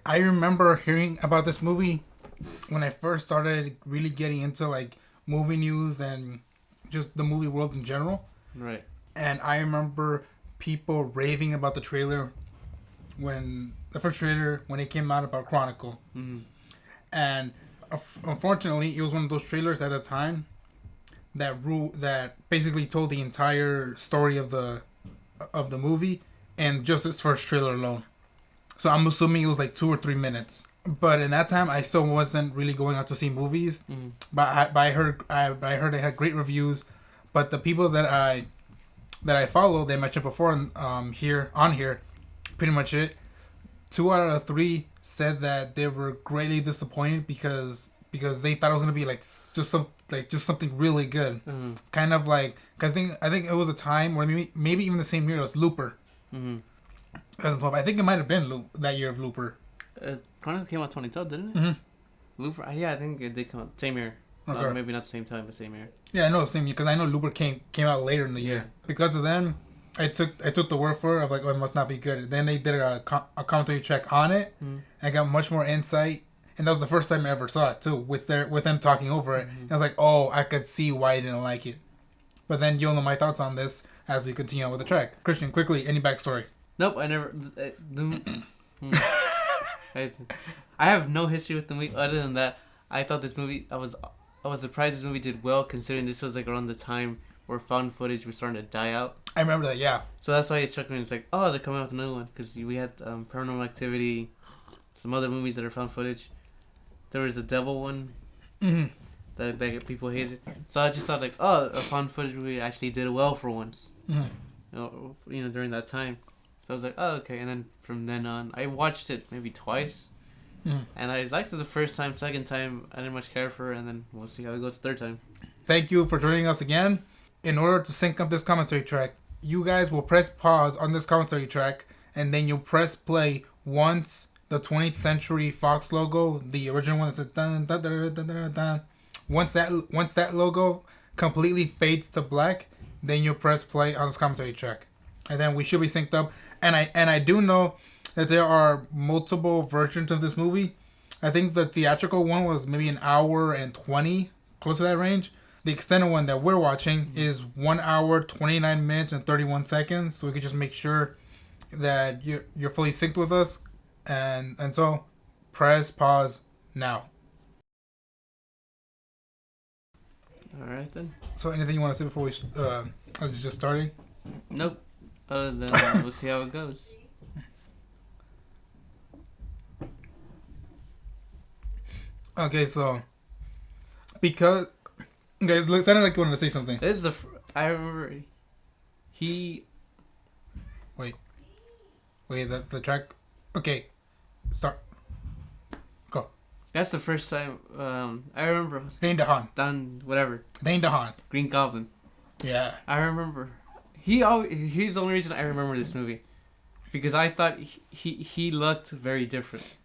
I remember hearing about this movie when I first started really getting into like movie news and just the movie world in general. Right. And I remember people raving about the trailer when the first trailer when it came out about Chronicle. Mm-hmm. And unfortunately, it was one of those trailers at the time that basically told the entire story of the movie and just its first trailer alone. So I'm assuming it was like 2 or 3 minutes. But in that time, I still wasn't really going out to see movies. Mm-hmm. But I heard it had great reviews. But the people that I follow, they mentioned before here, pretty much it. 2 out of 3 said that they were greatly disappointed because they thought it was gonna be like just something really good, kind of like because I think it was a time where maybe even the same year it was Looper. Mm-hmm. I think it might have been that year of Looper. Chronicle came out 2012, didn't it? Mm-hmm. Looper, yeah, I think it did come out same year. Okay. Maybe not the same time, but same year. Yeah, I know same year because I know Looper came out later in the year. Because of them, I took the word for it of like, oh, it must not be good. Then they did a commentary track on it, and I got much more insight. And that was the first time I ever saw it too, with them talking over it. And I was like, oh, I could see why I didn't like it. But then you'll know my thoughts on this as we continue on with the track. Cristian, quickly, any backstory? Nope, I never. I have no history with the movie other than that. I thought this movie. I was surprised this movie did well considering this was like around the time where found footage was starting to die out. I remember that, yeah. So that's why it struck me. It's like, oh, they're coming out with another one because we had Paranormal Activity, some other movies that are found footage. There was the Devil one that people hated. So I just thought like, oh, a found footage movie actually did well for once. During that time. So I was like, oh, okay. And then from then on, I watched it maybe twice. And I liked it the first time. Second time, I didn't much care for it. And then we'll see how it goes the third time. Thank you for joining us again. In order to sync up this commentary track, you guys will press pause on this commentary track. And then you'll press play once the 20th Century Fox logo, the original one that says dun, dun, dun, dun, dun, dun. Once that logo completely fades to black, then you'll press play on this commentary track. And then we should be synced up. And I do know that there are multiple versions of this movie. I think the theatrical one was maybe 1 hour and 20, close to that range. The extended one that we're watching is 1 hour, 29 minutes, and 31 seconds. So we can just make sure that you're fully synced with us. And so, press pause now. All right, then. So anything you want to say before we as it's just starting? Nope. Other than we'll see how it goes. Okay, so because guys, it sounded like you wanted to say something. This is I remember Wait, the track. Okay, start. Go. That's the first time I remember. Dane DeHaan. Done whatever. Dane DeHaan. Green Goblin. Yeah. I remember. He's the only reason I remember this movie, because I thought he looked very different.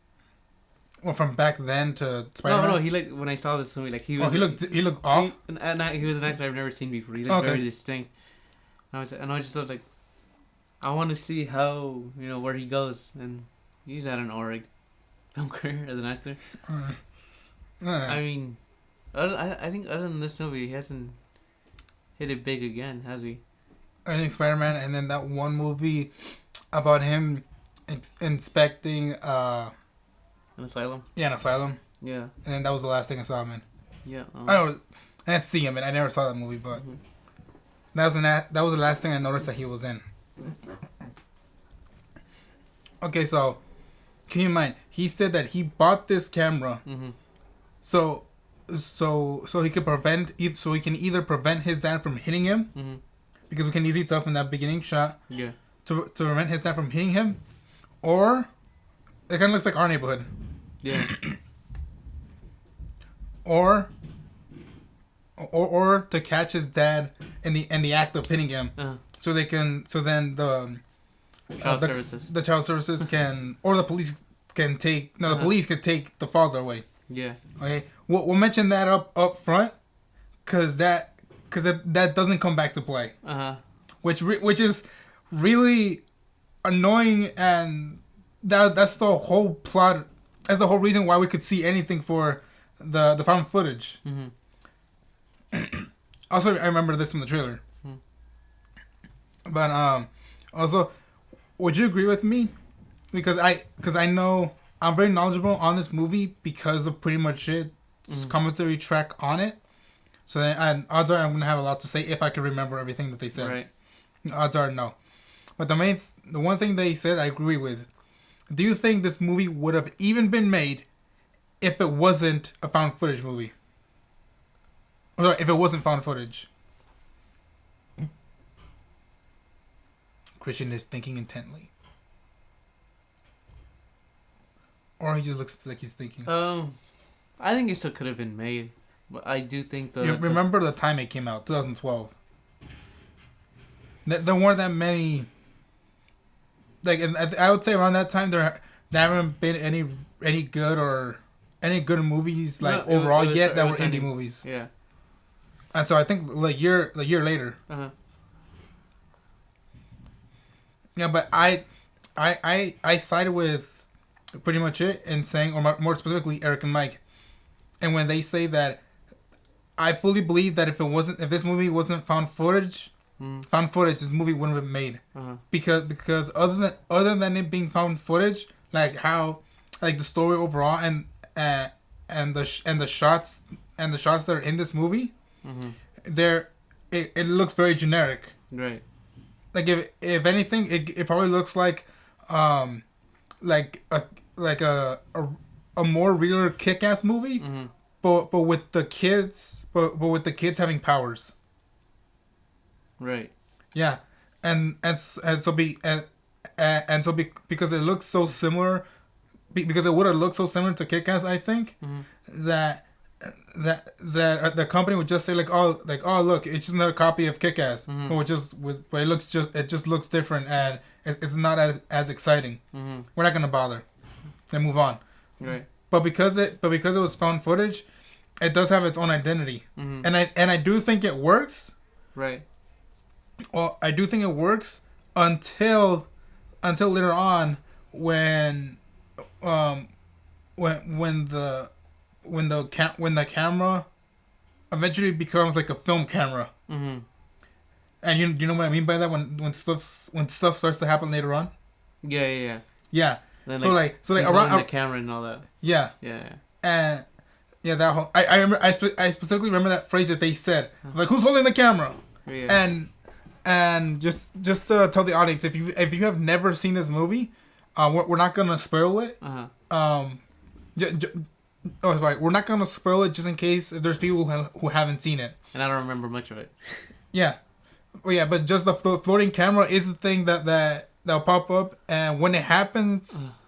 Well, from back then to Spider-Man? No. He when I saw this movie, like he was. Oh, he looked off. He was an actor I've never seen before. He looked very distinct. And I just thought like, I want to see how where he goes, and he's had an alright film career as an actor. I mean, I think other than this movie, he hasn't hit it big again, has he? I think Spider-Man, and then that one movie about him inspecting an asylum. Yeah, an asylum. Yeah. And then that was the last thing I saw him in. Yeah. I didn't see him, and I never saw that movie, but that was the last thing I noticed that he was in. Okay, so keep in mind, he said that he bought this camera, so he could he can either prevent his dad from hitting him, because we can easily tell from that beginning shot, to prevent his dad from hitting him, or it kind of looks like our neighborhood, or to catch his dad in the act of hitting him, so then the child services can, or the police can take, the police could take the father away. Yeah. Okay. We'll mention that up front, because that doesn't come back to play. Which is really annoying, and that's the whole plot that's the whole reason why we could see anything for the found footage. Also, I remember this from the trailer. But also, would you agree with me? Because I know I'm very knowledgeable on this movie because of pretty much its commentary track on it. So then, and odds are I'm gonna have a lot to say if I can remember everything that they said. Right. Odds are no. But the one thing they said I agree with. Do you think this movie would have even been made if it wasn't a found footage movie? Or if it wasn't found footage? Cristian is thinking intently. Or he just looks like he's thinking. I think it still could have been made. But I do think You remember the time it came out, 2012. There weren't that many. Like, I would say around that time there haven't been any good movies like overall yet that were indie movies. Yeah. And so I think like year later. Yeah, but I sided with pretty much it in saying, or more specifically, Eric and Mike, and when they say that, I fully believe that if this movie wasn't found footage, this movie wouldn't have been made. Because other than it being found footage, like how, like the story overall and the shots that are in this movie, it looks very generic. Right. Like if anything, it probably looks like a more regular Kick-Ass movie, but with the kids having powers. Right. Yeah, because it looks so similar, because it would have looked so similar to Kick-Ass, I think that the company would just say oh look, it's just another copy of Kick-Ass, but it just looks different and it's not as exciting. We're not gonna bother and move on. Right. But because it was found footage, it does have its own identity, and I do think it works. Right. Well, I do think it works until later on when the camera eventually becomes like a film camera. And you know what I mean by that, when stuff starts to happen later on. Yeah. Then so around the camera and all that. Yeah. And yeah, that whole I remember I specifically remember that phrase that they said, like, who's holding the camera? Yeah. And just to tell the audience, if you have never seen this movie, we're not gonna spoil it. Sorry, we're not gonna spoil it just in case if there's people who haven't seen it. And I don't remember much of it. Yeah, well, yeah, but just the floating camera is the thing that'll pop up, and when it happens,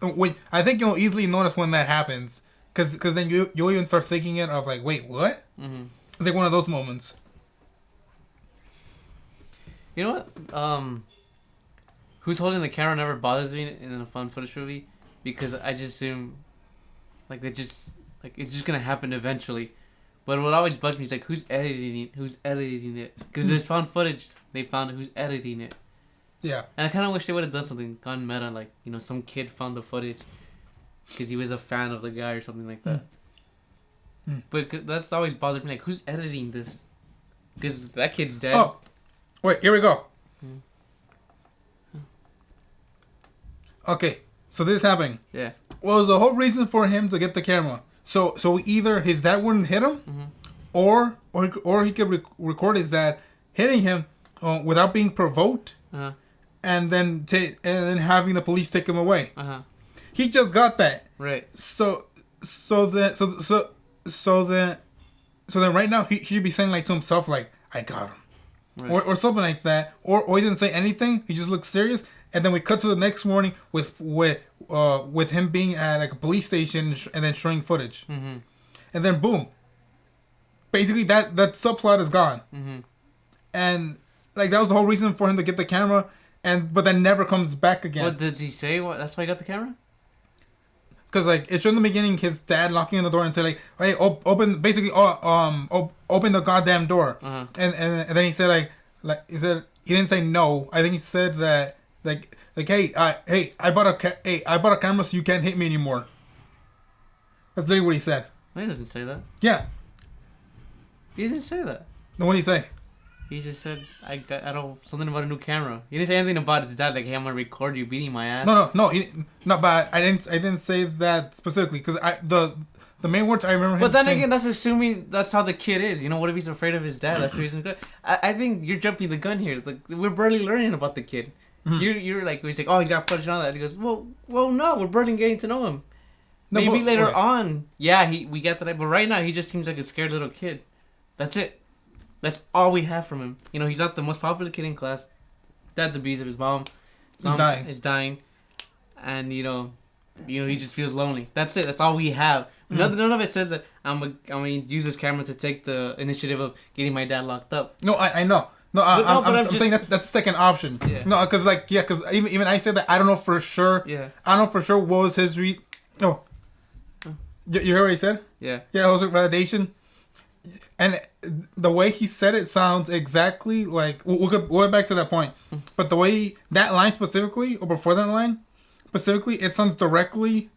I think you'll easily notice when that happens, because then you'll even start thinking it of like, wait, what? It's like one of those moments. You know what? Who's holding the camera never bothers me in a found footage movie, because I just assume, like, it's just gonna happen eventually. But what always bugs me is like, who's editing it? Because there's found footage. They found who's editing it. Yeah. And I kind of wish they would have done something, gone meta, like, some kid found the footage because he was a fan of the guy or something like that. But that's always bothered me, like, who's editing this? Because that kid's dead. Oh. Wait, here we go. Okay, so this is happening. Yeah. Well, the whole reason for him to get the camera. So either his dad wouldn't hit him, or he could record his dad hitting him without being provoked, and then having the police take him away. He just got that. Right. So then right now he should be saying like to himself like, I got him. Right. Or something like that, or he didn't say anything. He just looked serious, and then we cut to the next morning with him being at like a police station and then showing footage, and then boom, basically that subplot is gone, and like that was the whole reason for him to get the camera, but then never comes back again. What did he say? What? That's why he got the camera. Because like it showed in the beginning his dad locking on the door and say like, hey, open the goddamn door, and then he said he didn't say no. I think he said that like hey I bought a camera so you can't hit me anymore. That's literally what he said. He doesn't say that. Yeah. He didn't say that. Then what did he say? He just said, I don't, something about a new camera. He didn't say anything about his dad, like, hey, I'm going to record you beating my ass. No, but I didn't say that specifically, because the main words I remember him But then saying, again, that's assuming that's how the kid is. You know, what if he's afraid of his dad? That's the reason. I think you're jumping the gun here. Like, we're barely learning about the kid. Mm-hmm. You're like, he's like, oh, he got footage and all that. He goes, well, no, we're barely getting to know him. No, maybe later on, yeah, we get that. But right now, he just seems like a scared little kid. That's it. That's all we have from him. You know, he's not the most popular kid in class. Dad's abusive. His mom is dying. And, you know, he just feels lonely. That's it. That's all we have. None of it says that I'm going to use this camera to take the initiative of getting my dad locked up. No, I know. No, I'm saying that's the second option. Yeah. No, because even I said that I don't know for sure. Yeah. I don't know for sure what was his Oh. You heard what he said? Yeah. Yeah, it was validation. And the way he said it sounds exactly like... We'll get back to that point. But the way... That line specifically, or before that line, specifically, it sounds directly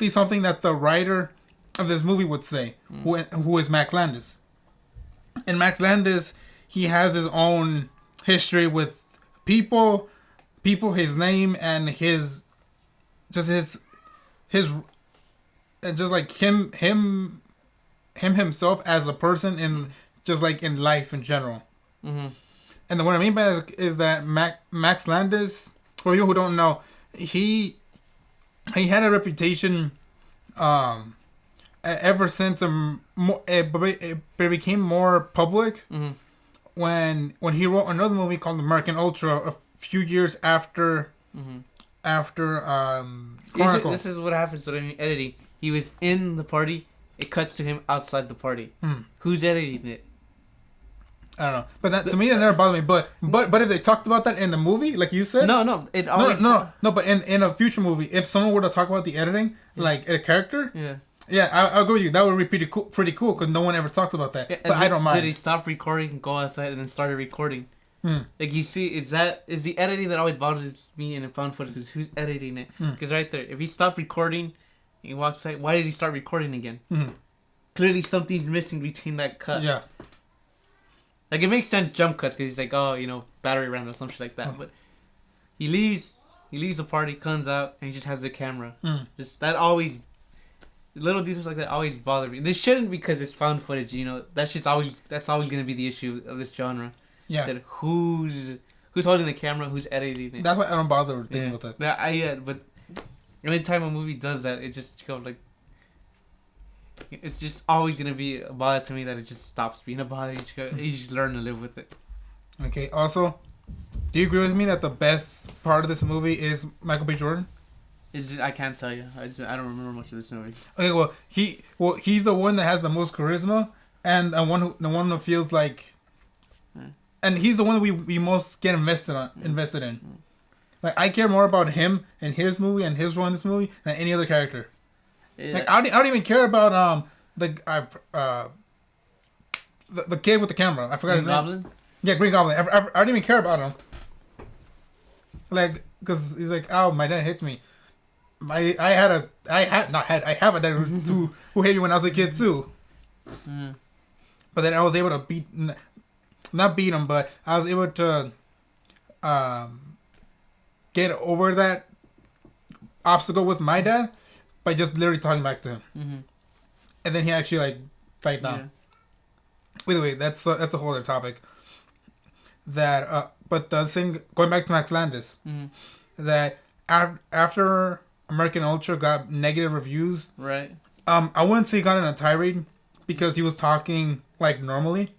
something that the writer of this movie would say, who is Max Landis. And Max Landis, he has his own history with people, his name, and his and just like him himself as a person, in just like in life in general. Mm-hmm. And then what I mean by that is that Max Landis, for you who don't know, he had a reputation ever since it became more public when he wrote another movie called American Ultra a few years after Chronicle. This is what happens during editing. He was in the party. It cuts to him outside the party. Who's editing it? I don't know, but that to me that never bothered me. But if they talked about that in the movie, like you said, no, it always no. But in a future movie, if someone were to talk about the editing, like a character, I agree with you. That would be pretty cool because no one ever talks about that. Yeah, but I don't mind. Did he stop recording and go outside and then started recording? Like you see, is the editing that always bothers me in found footage? Because who's editing it? Because right there, if he stopped recording, he walks out. Why did he start recording again? Clearly, something's missing between that cut. Yeah. Like, it makes sense, jump cuts, because he's like, oh, battery ran or some shit like that. But he leaves the party, comes out, and he just has the camera. Just, that always, little details like that always bother me. This shouldn't, because it's found footage, that's always going to be the issue of this genre. Yeah. That who's holding the camera, who's editing it. That's why I don't bother thinking about that. But anytime a movie does that, it just goes like, it's just always going to be a bother to me that it just stops being a bother. You just learn to live with it. Okay, also, do you agree with me that the best part of this movie is Michael B. Jordan? I can't tell you. I don't remember much of this movie. Okay, he's the one that has the most charisma, and the one who feels like, and he's the one that we most get invested in. Like, I care more about him and his movie and his role in this movie than any other character. Yeah. Like, I don't even care about the kid with the camera. I forgot his name. Green Goblin? Yeah, Green Goblin. I don't even care about him. Like, because he's like, oh, my dad hits me. I have a dad who hit me when I was a kid too. But then I was able to not beat him, but I was able to get over that obstacle with my dad by just literally talking back to him. And then he actually like backed down. By the way, that's a whole other topic. But the thing, going back to Max Landis, that after American Ultra got negative reviews, right? I wouldn't say he got in a tirade because he was talking like normally.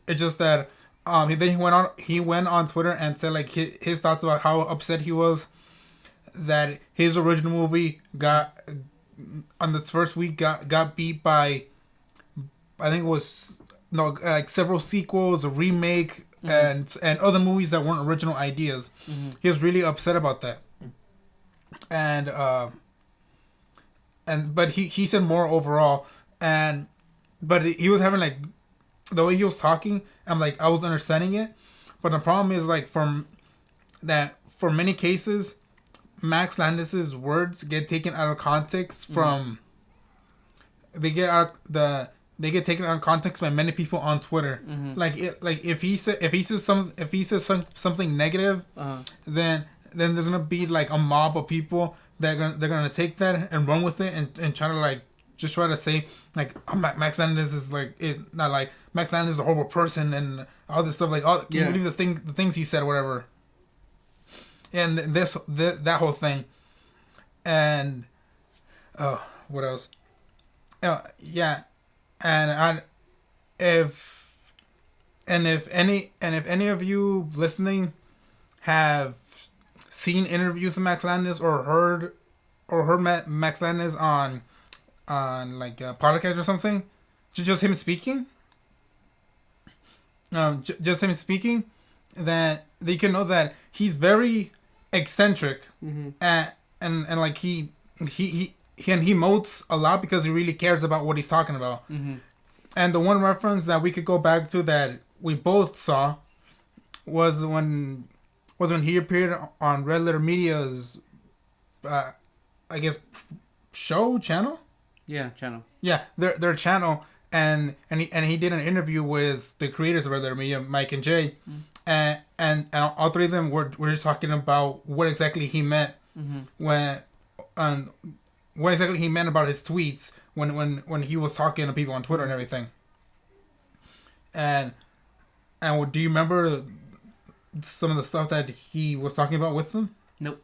It's just that then he went on Twitter and said like his thoughts about how upset he was that his original movie got on the first week got beat by, I think it was like several sequels, a remake, and other movies that weren't original ideas. He was really upset about that, but he said more overall, but he was having like the way he was talking. I'm like, I was understanding it, but the problem is like for many cases, Max Landis's words get taken out of context from they get taken out of context by many people on Twitter. Like if he says something negative, then there's gonna be like a mob of people that they're gonna take that and run with it and try to like just try to say like Max Landis is like it not like Max Landis is a horrible person and all this stuff like can you believe the things he said or whatever. And that whole thing, and what else? Yeah, and if any of you listening have seen interviews of Max Landis or heard Max Landis on like a podcast or something, just him speaking, just him speaking, that you can know that he's very eccentric, and like he emotes a lot because he really cares about what he's talking about. And the one reference that we could go back to that we both saw was when he appeared on Red Letter Media's I guess channel. Yeah, channel. Yeah, their channel, and he did an interview with the creators of Red Letter Media, Mike and Jay, and all three of them were just talking about what exactly he meant when what exactly he meant about his tweets when he was talking to people on Twitter and everything. And do you remember some of the stuff that he was talking about with them? Nope.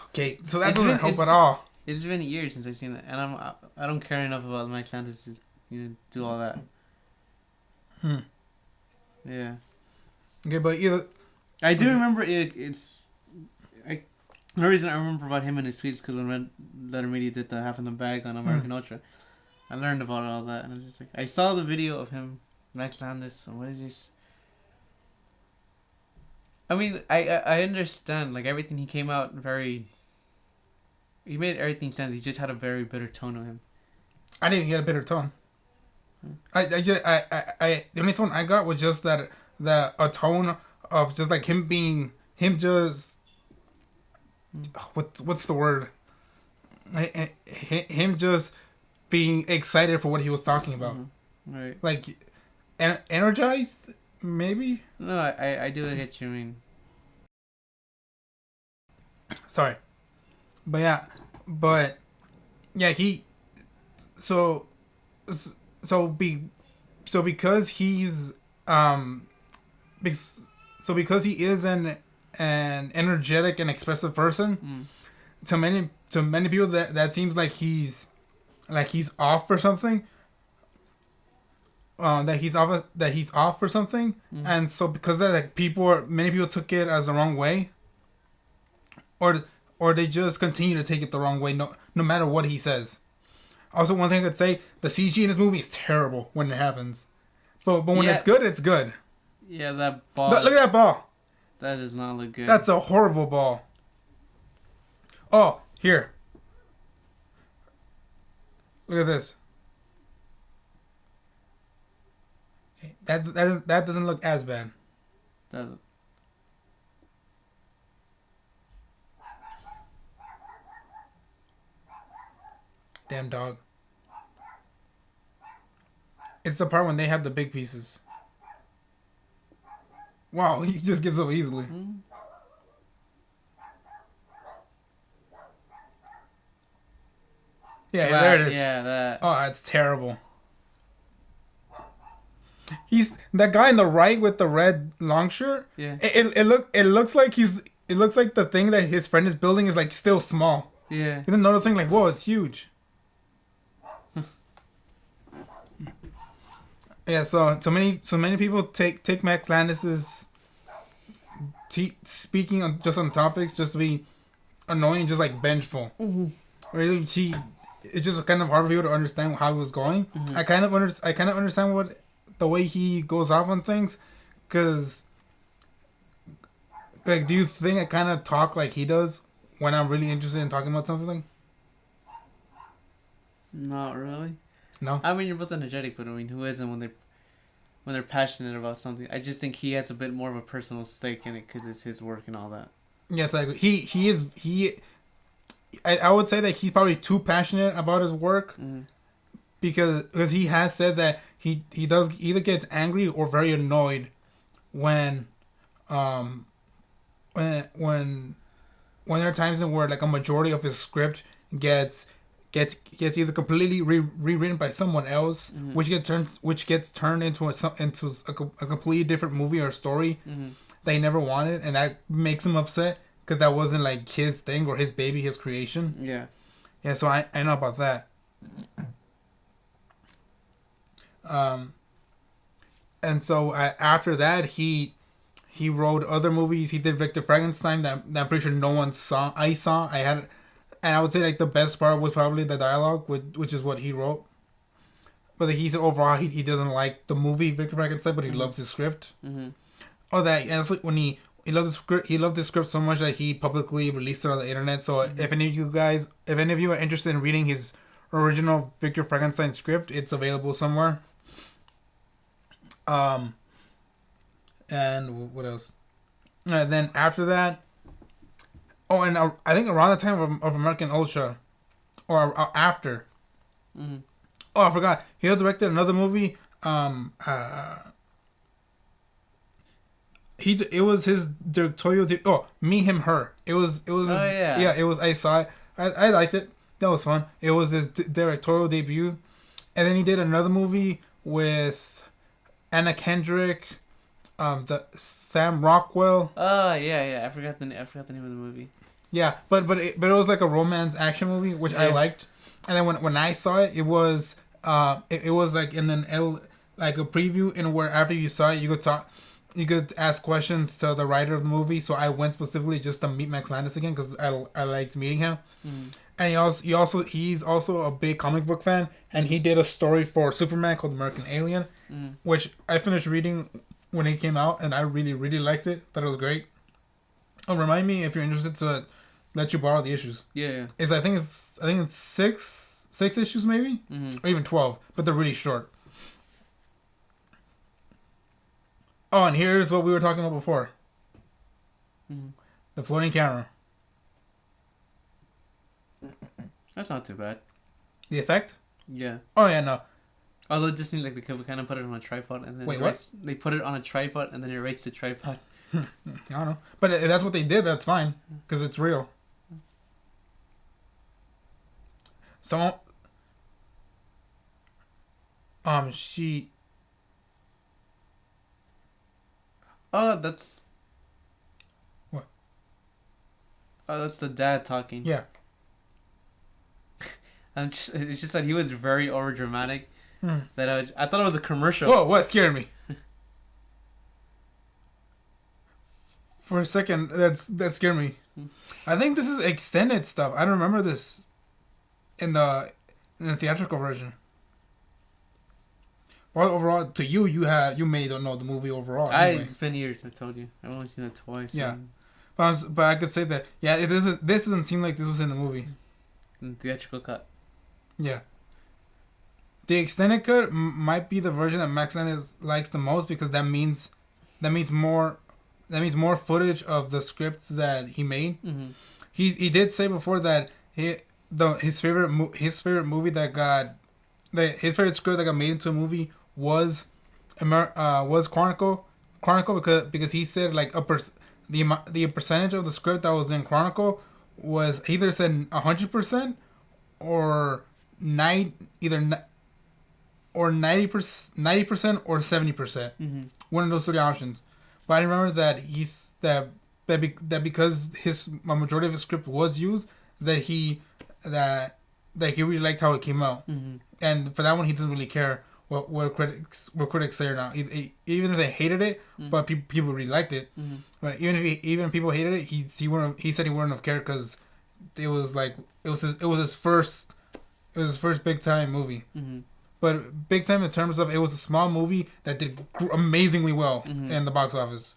Okay, so that doesn't help at all. It's been years since I've seen that, and I don't care enough about Max Landis to do all that. Yeah. Okay, but either I do remember the reason I remember about him and his tweets because when Red Letter Media did the Half in the Bag on American Ultra, I learned about all that, and I was just like, I saw the video of him, Max Landis, and what is this? I mean, I understand, like, everything he came out very... He made everything sense. He just had a very bitter tone to him. I didn't get a bitter tone. The only tone I got was just a tone of just like him just... What's the word? Him just being excited for what he was talking about. Right. Like, energized, maybe? No, I do get what you mean. Sorry. But he... So because he's... because he is an energetic and expressive person, to many people that seems like he's off for something. That he's off for something, and so because of that, like many people took it as the wrong way, or they just continue to take it the wrong way, no matter what he says. Also, one thing I could say, the CG in this movie is terrible when it happens, but when it's good, it's good. Yeah, that ball. Look at that ball. That does not look good. That's a horrible ball. Oh, here. Look at this. Okay, that doesn't look as bad. Doesn't. Damn dog. It's the part when they have the big pieces. Wow, he just gives up easily. Yeah, there it is. Yeah, that. Oh, that's terrible. He's that guy on the right with the red long shirt. Yeah. It looks like the thing that his friend is building is like still small. Yeah. You didn't notice like, whoa, it's huge. Yeah, so many people take Max Landis's speaking on topics just to be annoying, just like vengeful. Really, it's just kind of hard for people to understand how he was going. I kind of understand what the way he goes off on things, because like, do you think I kind of talk like he does when I'm really interested in talking about something? Not really. No. I mean, you're both energetic, but I mean, who isn't when they're passionate about something? I just think he has a bit more of a personal stake in it because it's his work and all that. Yes, I agree. I would say that he's probably too passionate about his work, because he has said that he does either gets angry or very annoyed when um when there are times in where like a majority of his script gets either completely rewritten by someone else, Mm-hmm. which gets turned into a completely different movie or story Mm-hmm. that he never wanted, and that makes him upset because that wasn't like his thing or his baby, his creation. Yeah. Yeah, so I know about that. And so after that, he wrote other movies. He did Victor Frankenstein that I'm pretty sure no one saw. I had, and I would say like the best part was probably the dialogue, which is what he wrote. But he said overall he doesn't like the movie Victor Frankenstein, but he loves his script. Mm-hmm. Oh, that and that's when he loved the script. He loved the script so much that he publicly released it on the internet. So if any of you are interested in reading his original Victor Frankenstein script, it's available somewhere. And what else? And then after that, and I think around the time of American Ultra, or after. Mm-hmm. Oh, I forgot. He directed another movie. It was his directorial. Me, him, her. It was. Oh, yeah. Yeah, it was. I saw it. I liked it. That was fun. It was his directorial debut, and then he did another movie with Anna Kendrick, the Sam Rockwell. Oh yeah. I forgot the name of the movie. Yeah, but it was like a romance action movie, which I liked. And then when I saw it, it was it was like in like a preview in where after you saw it, you could ask questions to the writer of the movie. So I went specifically just to meet Max Landis again because I liked meeting him. Mm-hmm. And he's also a big comic book fan, and he did a story for Superman called American Alien, which I finished reading when it came out, and I really liked it. Thought it was great. Oh, remind me if you're interested to let you borrow the issues. Yeah. I think it's six issues maybe, or even 12, but they're really short. Oh, and here's what we were talking about before. Mm-hmm. The floating camera. That's not too bad. The effect? Yeah. Oh yeah, no. Although Disney they could kind of put it on a tripod and then they put it on a tripod and then erase the tripod. I don't know, but if that's what they did, that's fine because it's real. So, she. Oh, that's. What? Oh, that's the dad talking. Yeah. And it's just that he was very overdramatic. That I thought it was a commercial. Whoa! What scared me? For a second, that scared me. I think this is extended stuff. I don't remember this in the theatrical version. Well, overall, to you may don't know the movie overall. Anyway. It's been years. I told you. I've only seen it twice. Yeah, but I could say that this doesn't seem like this was in the movie. In theatrical cut. Yeah. The extended cut might be the version that Max Landis likes the most because that means more footage of the script that he made. Mm-hmm. He did say before that his favorite movie his favorite script that got made into a movie was Chronicle because he said like the percentage of the script that was in Chronicle was either said 100% or 90% or 90% or 70%. Mm-hmm. One of those three options. But I remember that that because a majority of his script was used, that he really liked how it came out, and for that one he doesn't really care what critics say or not. Even if they hated it, but people really liked it. But even if people hated it, he said he wouldn't have cared because it was his first big time movie. But big time in terms of it was a small movie that did amazingly well in the box office.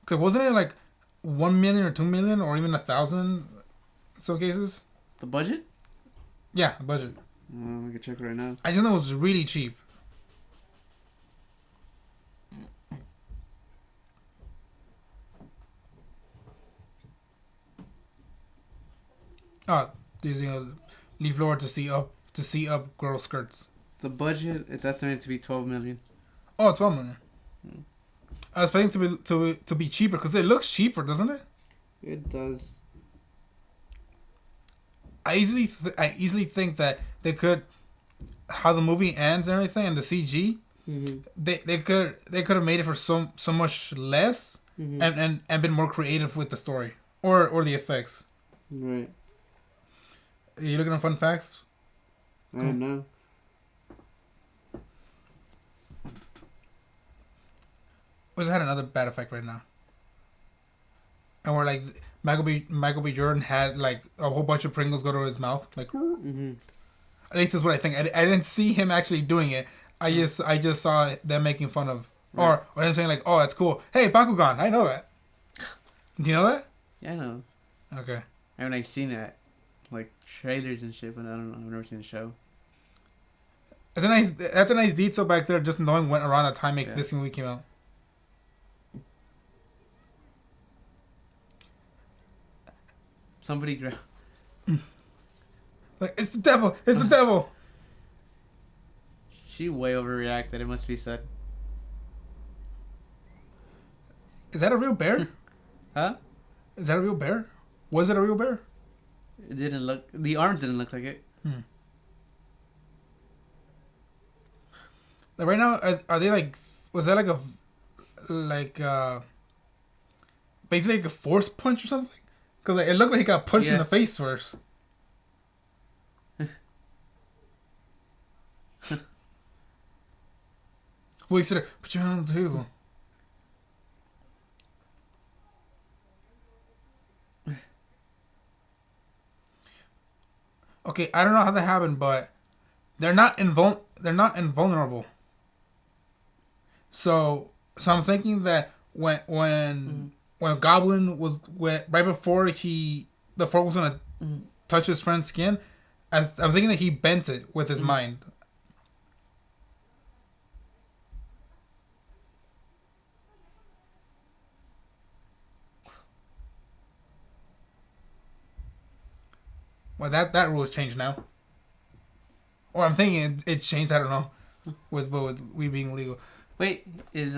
Cause wasn't it like 1 million or 2 million or even 1,000 some cases? The budget? Yeah, the budget. I can check right now. I just know it was really cheap. Using a leaf blower to see up to see up girl skirts. The budget is estimated to be $12 million. Oh, 12 million. I was expecting to be cheaper because it looks cheaper, doesn't it? It does. I easily think that they could, how the movie ends and everything, and the CG, they could have made it for so much less, and been more creative with the story or the effects. Right. Are you looking at fun facts? I don't know. We just had another bad effect right now. And we're like, Michael B. Jordan had like a whole bunch of Pringles go to his mouth. Like, at least that's what I think. I didn't see him actually doing it. I just saw them making fun of, or them saying like, oh, that's cool. Hey, Bakugan, I know that. Do you know that? Yeah, I know. Okay. I haven't like seen it, like trailers and shit, but I don't know. I've never seen the show. That's a nice detail back there. Just knowing when around that time this movie came out. Somebody grab. Like, it's the devil. It's the devil. She way overreacted. It must be said. Is that a real bear? Huh? Is that a real bear? Was it a real bear? It didn't look. The arms didn't look like it. Like right now, are they like? Was that basically like a force punch or something? Because like, it looked like he got punched in the face first. Well, he said, "Put your hand on the table." Okay, I don't know how that happened, but they're not invulnerable. So I'm thinking that when Goblin was right before the fork was gonna touch his friend's skin, I'm thinking that he bent it with his mind. Well, that rule has changed now. Or I'm thinking it's changed. I don't know. With we being legal. Wait, is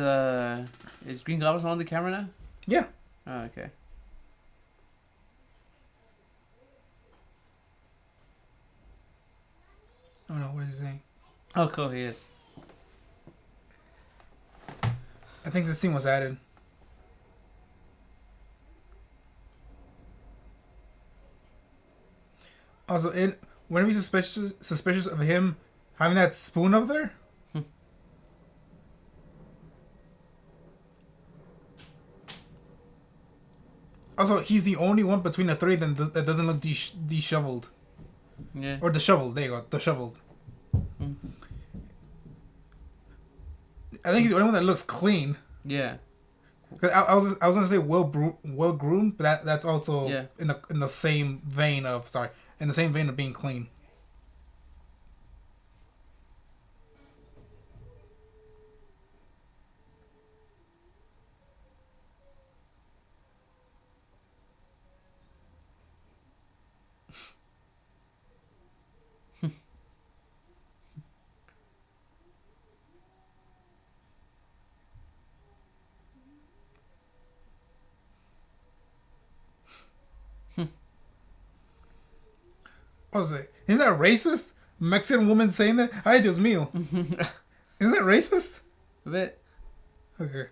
Green Goblin on the camera now? Yeah. Oh, okay. Oh no, what is he saying? Oh, cool. He is. I think this scene was added. Also, wouldn't it be suspicious of him having that spoon up there? Also, he's the only one between the three that doesn't look disheveled. Yeah. Or disheveled. There you go. Disheveled. I think he's the only one that looks clean. Yeah. Cause I was gonna say well groomed, but that's also in the same vein of being clean. I was like, is that racist? Mexican woman saying that? Ay, Dios mío. Is that racist? A bit. Okay.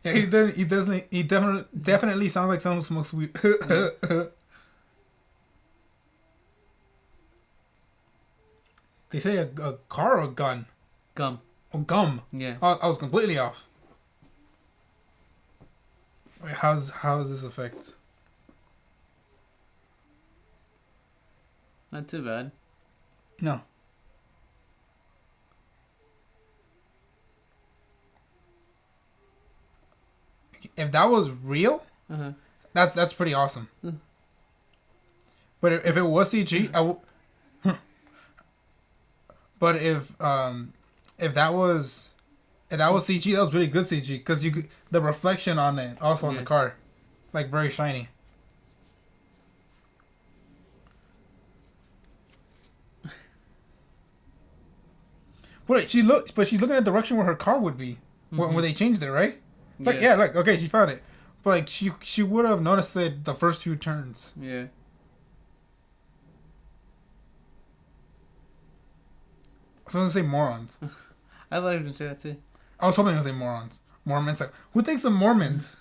Yeah, he definitely sounds like someone who smokes weed. They say a car or a gun? Gum. Oh, gum. Yeah. I was completely off. Wait, how's this effect? Not too bad. No. If that was real, that's pretty awesome. But if it was CG, But if that was CG, that was really good CG because you could, the reflection on it also on the car, like very shiny. But she's looking at the direction where her car would be, where they changed it, right? Like like okay, she found it, but like she would have noticed it the first few turns. Yeah. I was gonna say morons. I thought you were gonna say that too. I was hoping to say morons. Mormons. Like, who thinks of Mormons?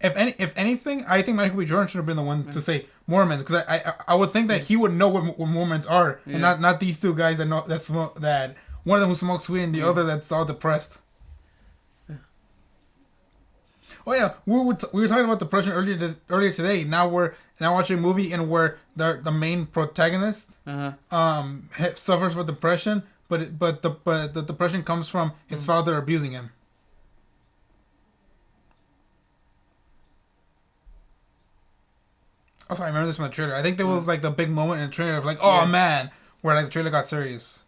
If anything, I think Michael B. Jordan should have been the one to say Mormons because I would think that he would know what Mormons are and not these two guys that know that one of them who smokes weed and the other that's all depressed. Oh yeah, we were talking about depression earlier today. Now we're watching a movie in where the main protagonist suffers with depression, but the depression comes from his father abusing him. Also, I remember this from the trailer. I think there was like the big moment in the trailer of like, oh man, where like the trailer got serious.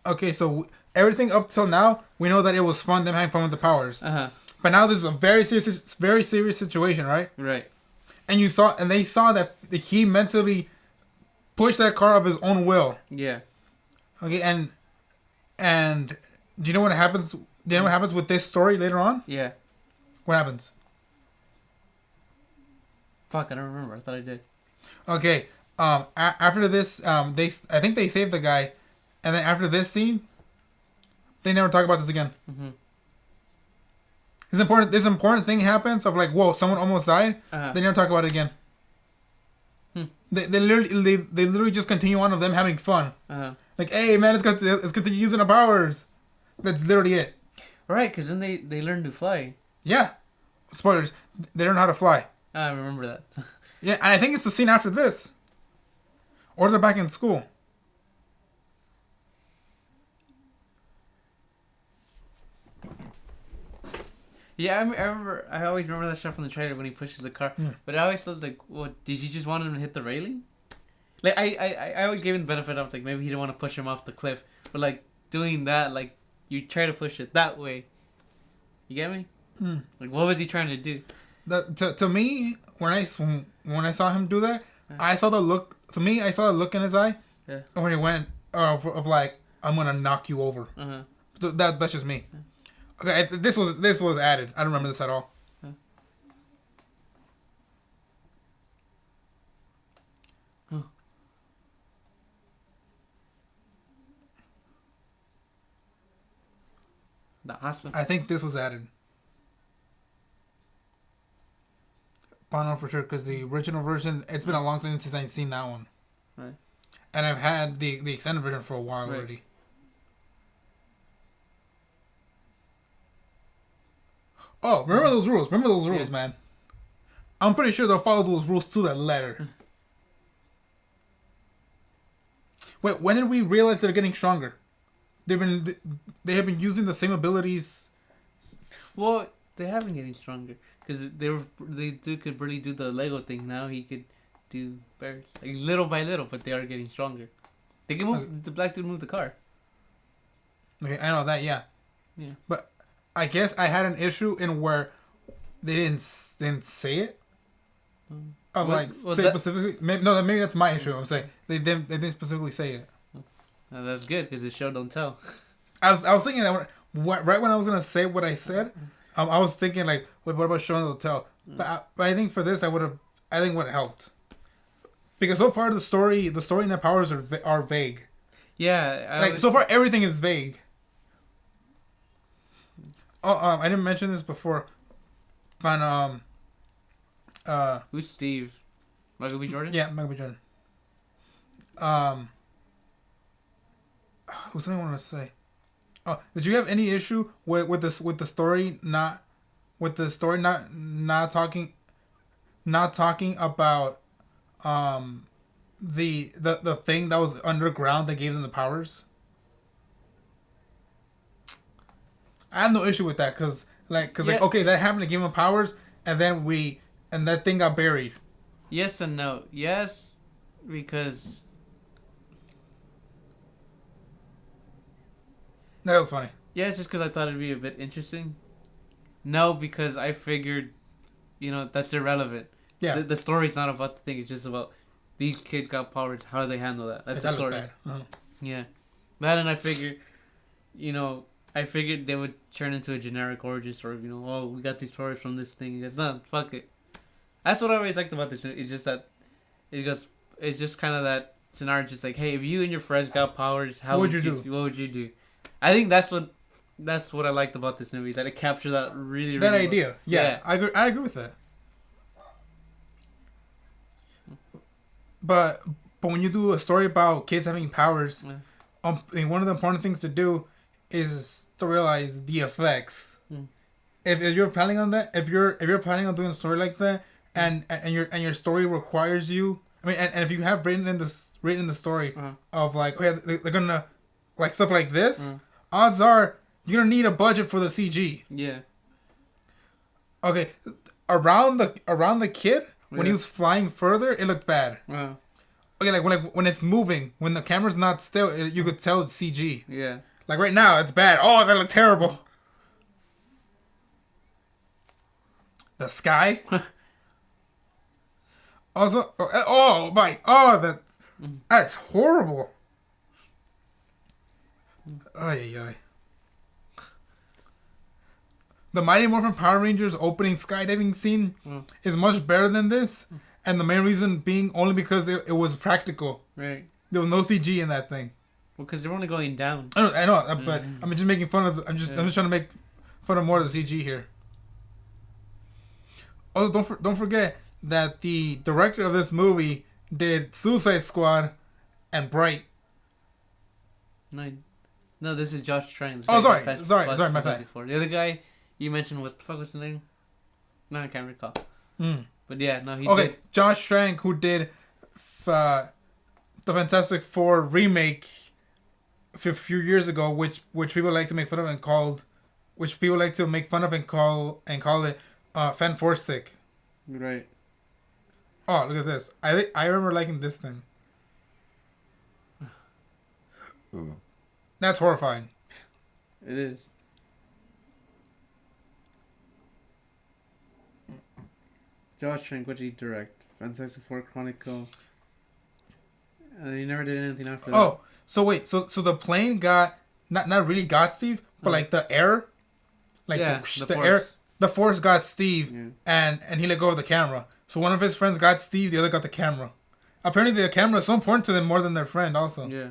Okay, so everything up till now, we know that it was fun them having fun with the powers. But now this is a very serious situation, right? Right. And they saw that he mentally pushed that car of his own will. Yeah. Okay, and do you know what happens? Do you know what happens with this story later on? Yeah. What happens? Fuck, I don't remember. I thought I did. Okay. After this, I think they saved the guy, and then after this scene, they never talk about this again. Mm-hmm. This important thing happens of like, whoa, someone almost died. They never talk about it again. They literally just continue on of them having fun. Like, hey man, let's continue using our powers. That's literally it. Right, because then they learn to fly. Yeah. Spoilers. They learn how to fly. I remember that. Yeah, and I think it's the scene after this. Or they're back in school. Yeah, I remember. I always remember that shot from the trailer when he pushes the car. But I always was like, "What? Did you just want him to hit the railing?" Like I always gave him the benefit of like maybe he didn't want to push him off the cliff, but like doing that, like you try to push it that way. You get me? Like what was he trying to do? To me, when I saw him do that, I saw the look. To me, I saw the look in his eye. Yeah. When he went of like, I'm gonna knock you over. That's just me. Okay, this was added. I don't remember this at all. The hospital. I think this was added. I don't know for sure because the original version, it's been a long time since I've seen that one. Right. And I've had the extended version for a while already. Oh, remember those rules. Man. I'm pretty sure they'll follow those rules to the letter. Wait, when did we realize they're getting stronger? They have been using the same abilities. Well, they have been getting stronger because could really do the Lego thing. Now he could do bears like little by little, but they are getting stronger. They can move. The black dude moved the car. Okay, I know that. Yeah. But I guess I had an issue in where they didn't say it. Specifically. Maybe that's my issue. I'm saying they didn't specifically say it. That's good because it's show don't tell. I was thinking that right when I was gonna say what I said, I was thinking like, wait, what about show don't tell? But I think for this I would have helped because so far the story and the powers are vague. Yeah. So far everything is vague. Oh, I didn't mention this before, but who's Steve? Michael B. Jordan? Yeah, Michael B. Jordan. What's something I want to say? Oh, did you have any issue with the story not talking about the thing that was underground that gave them the powers? I have no issue with that because okay, that happened to give him powers, and then that thing got buried. Yes and no. Yes, because That was funny. yeah, it's just because I thought it'd be a bit interesting. No, because I figured, that's irrelevant. Yeah. The story's not about the thing. It's just about these kids got powers. How do they handle that? That's the story. Bad. Uh-huh. Yeah. That and I figured, I figured they would turn into a generic origin story. Oh, we got these powers from this thing. He goes, no, fuck it. That's what I always liked about this. It's just that, it's just kind of that scenario. Just like, hey, if you and your friends got powers, how would you do? What would you do? I think that's what I liked about this movie. Is that it captured that really that really idea. Well. Yeah, I agree with that. But when you do a story about kids having powers, and one of the important things to do is to realize the effects. If you're planning on that, if you're planning on doing a story like that, and your story requires you, I mean, and if you have written in the story of like, oh yeah, they're gonna like stuff like this, odds are you're gonna need a budget for the CG. Yeah. Okay, around the kid when he was flying further, it looked bad. Okay, like when it's moving, when the camera's not still, you could tell it's CG. Yeah. Like right now, it's bad. Oh, that looked terrible. The sky. Also, that's horrible. Ay, ay. The Mighty Morphin Power Rangers opening skydiving scene is much better than this, and the main reason being only because it was practical. Right. There was no CG in that thing. Well, because they're only going down. I know, but I'm just making fun of. I'm just trying to make fun of more of the CG here. Also, don't forget that the director of this movie did Suicide Squad and Bright. No, this is Josh Trank. Sorry, my bad. The other guy you mentioned, what the fuck was the name? No, I can't recall. But yeah, no, he did. Josh Trank, who did the Fantastic Four remake a few years ago, which people like to make fun of and call it Fan Four Stick. Right. Oh, look at this! I remember liking this thing. That's horrifying. It is. Josh Trank, what did he direct? Fantastic Four Chronicle. And he never did anything after that. Oh, so wait, so the plane got not really got Steve, but like the air, like the air, the force got Steve, and he let go of the camera. So one of his friends got Steve, the other got the camera. Apparently, the camera is so important to them more than their friend. Also, yeah.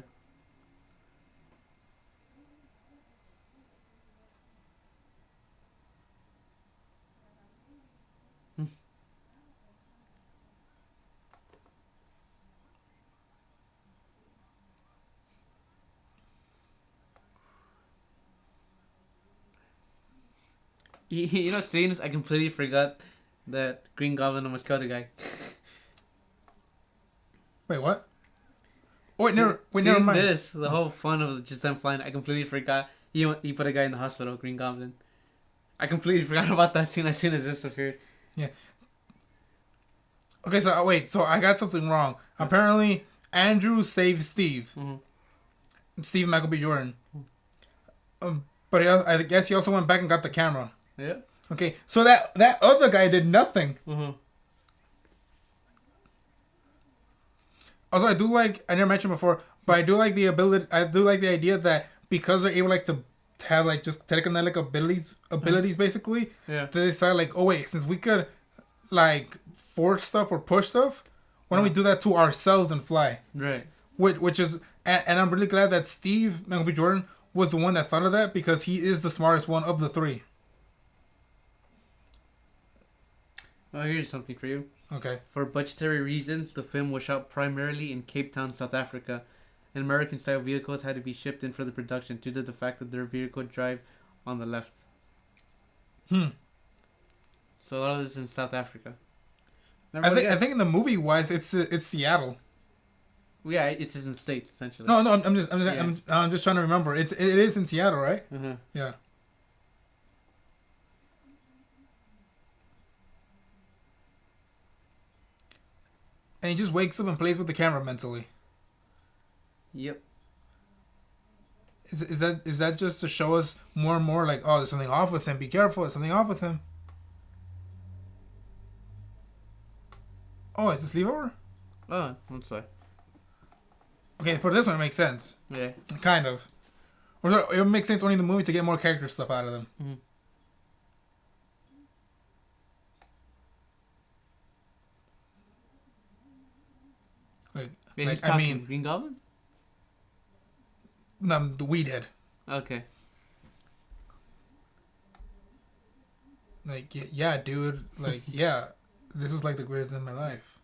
Scenes, I completely forgot that Green Goblin almost killed a guy. Wait, what? Oh, never mind. The whole fun of just them flying, I completely forgot. He put a guy in the hospital, Green Goblin. I completely forgot about that scene as soon as this appeared. Yeah. Okay, so wait, so I got something wrong. Apparently, Andrew saved Steve. Steve Michael B. Jordan. But I guess he also went back and got the camera. Yeah. Okay, so that other guy did nothing. Also, I never mentioned before, but I do like the idea that because they're able to have just telekinetic abilities basically. Yeah. They decide oh wait, since we could force stuff or push stuff, why don't we do that to ourselves and fly? Right. Which is, and I'm really glad that Steve Michael B. Jordan was the one that thought of that because he is the smartest one of the three. Oh, here's something for you. Okay. For budgetary reasons, the film was shot primarily in Cape Town, South Africa, and American-style vehicles had to be shipped in for the production due to the fact that their vehicle drive on the left. So a lot of this is in South Africa. I think in the movie wise, it's Seattle. Yeah, it's in the States essentially. No, I'm just trying to remember. It is in Seattle, right? Yeah. he just wakes up and plays with the camera mentally. Yep. Is that just to show us more and more like, oh, there's something off with him. Be careful, there's something off with him. Oh, is this sleepover? Oh, that's why. Okay, for this one it makes sense. Yeah. Kind of. Or it makes sense only in the movie to get more character stuff out of them. Mm-hmm. Like I mean, Green Goblin? No, the weed head. Okay. Like, yeah, dude. Like, yeah, this was like the greatest day of my life.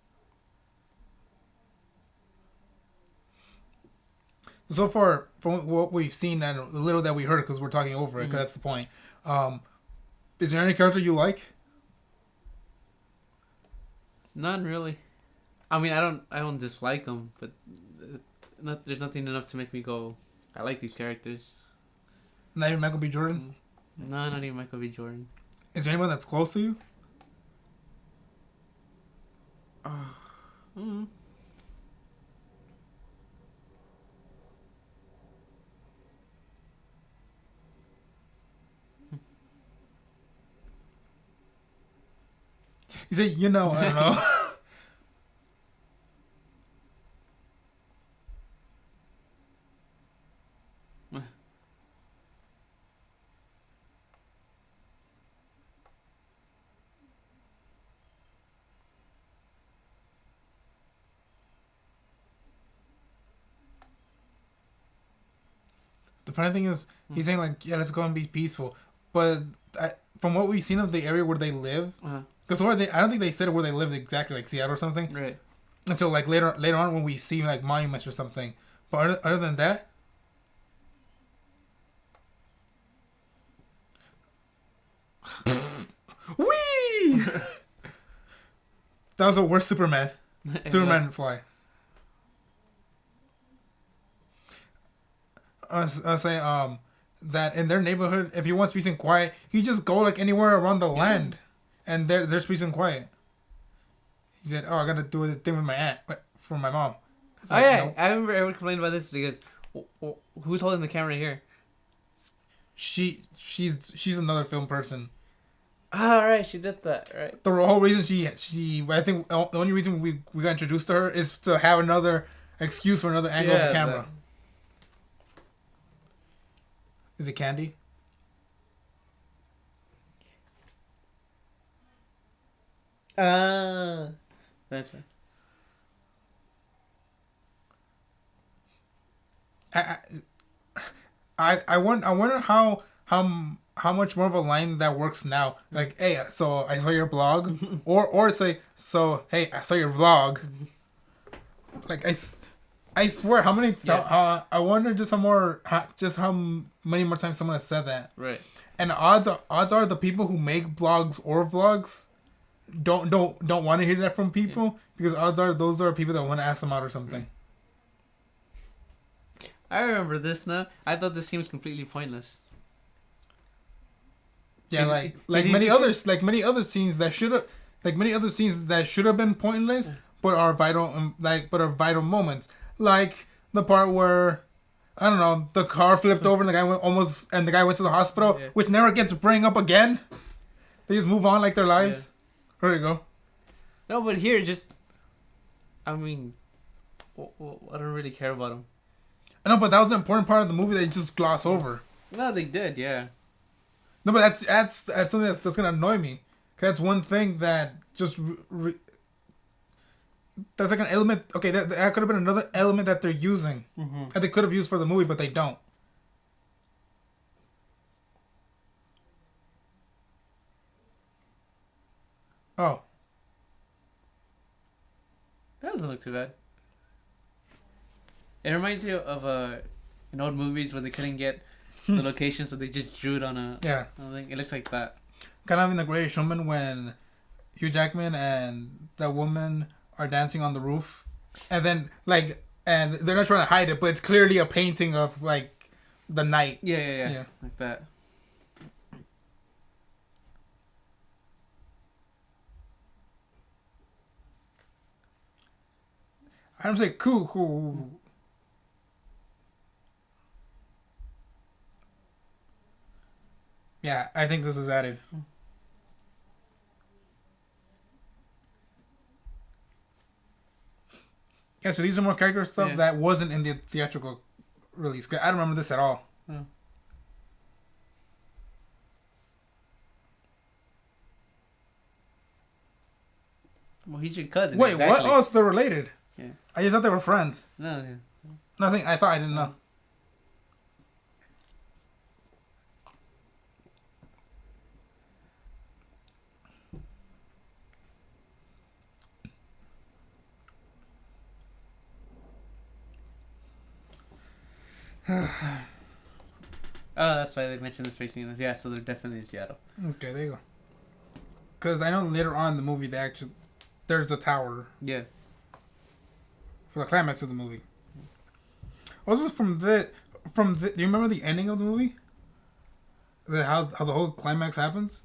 So far, from what we've seen and the little that we heard, because we're talking over it, because that's the point. Is there any character you like? None really. I mean, I don't dislike them, but there's nothing enough to make me go, I like these characters. Not even Michael B. Jordan? No, not even Michael B. Jordan. Is there anyone that's close to you? Mm-hmm. You say, I don't know. The funny thing is, he's saying like, yeah, let's go and be peaceful. But from what we've seen of the area where they live, because I don't think they said where they lived exactly, like Seattle or something. Right. Until like later on when we see like monuments or something. But other than that, whee! That was the worst Superman. Superman fly. I was saying that in their neighborhood, if he wants peace and quiet, he just go like anywhere around the land, and there's peace and quiet. He said, "Oh, I gotta do a thing with my aunt, for my mom." Oh yeah, nope. I remember everyone complained about this because who's holding the camera here? She's another film person. Oh, right, she did that, right? The whole reason she I think the only reason we got introduced to her is to have another excuse for another angle of the camera. Is it Candy? That's it. I wonder how much more of a line that works now. Like, hey, so I saw your blog, or say, so hey, I saw your vlog. Like I swear, how many? I wonder just how many more times someone has said that. Right. And odds are the people who make blogs or vlogs don't want to hear that from people because odds are those are people that want to ask them out or something. I remember this now. I thought this seems completely pointless. Yeah, like many other scenes that should have been pointless, but are vital moments. Like the part where, I don't know, the car flipped over and the guy went to the hospital, which never gets bring up again. They just move on like their lives. Yeah. There you go. No, but here I mean, I don't really care about him. I know, but that was an important part of the movie they just gloss over. No, they did, yeah. No, but that's something that's gonna annoy me. Cause that's one thing that just that's like an element. Okay, that could have been another element that they're using that they could have used for the movie, but they don't. Oh, that doesn't look too bad. It reminds me of in old movies when they couldn't get the location, so they just drew it on a thing. It looks like that. Kind of in The Greatest Showman when Hugh Jackman and that woman are dancing on the roof, and then and they're not trying to hide it, but it's clearly a painting of like the night. Yeah, like that. I'm saying cool. Yeah, I think this was added. Yeah, so these are more character stuff that wasn't in the theatrical release. 'Cause I don't remember this at all. Hmm. Well, he's your cousin. Wait, exactly. what? Oh, so they're related. Yeah. I just thought they were friends. No. Yeah. Nothing. I thought I didn't know. Oh, that's why they mentioned the space needles. Yeah, so they're definitely in Seattle. Okay, there you go. Because I know later on in the movie, there's the tower. Yeah. For the climax of the movie. Also, do you remember the ending of the movie? How the whole climax happens?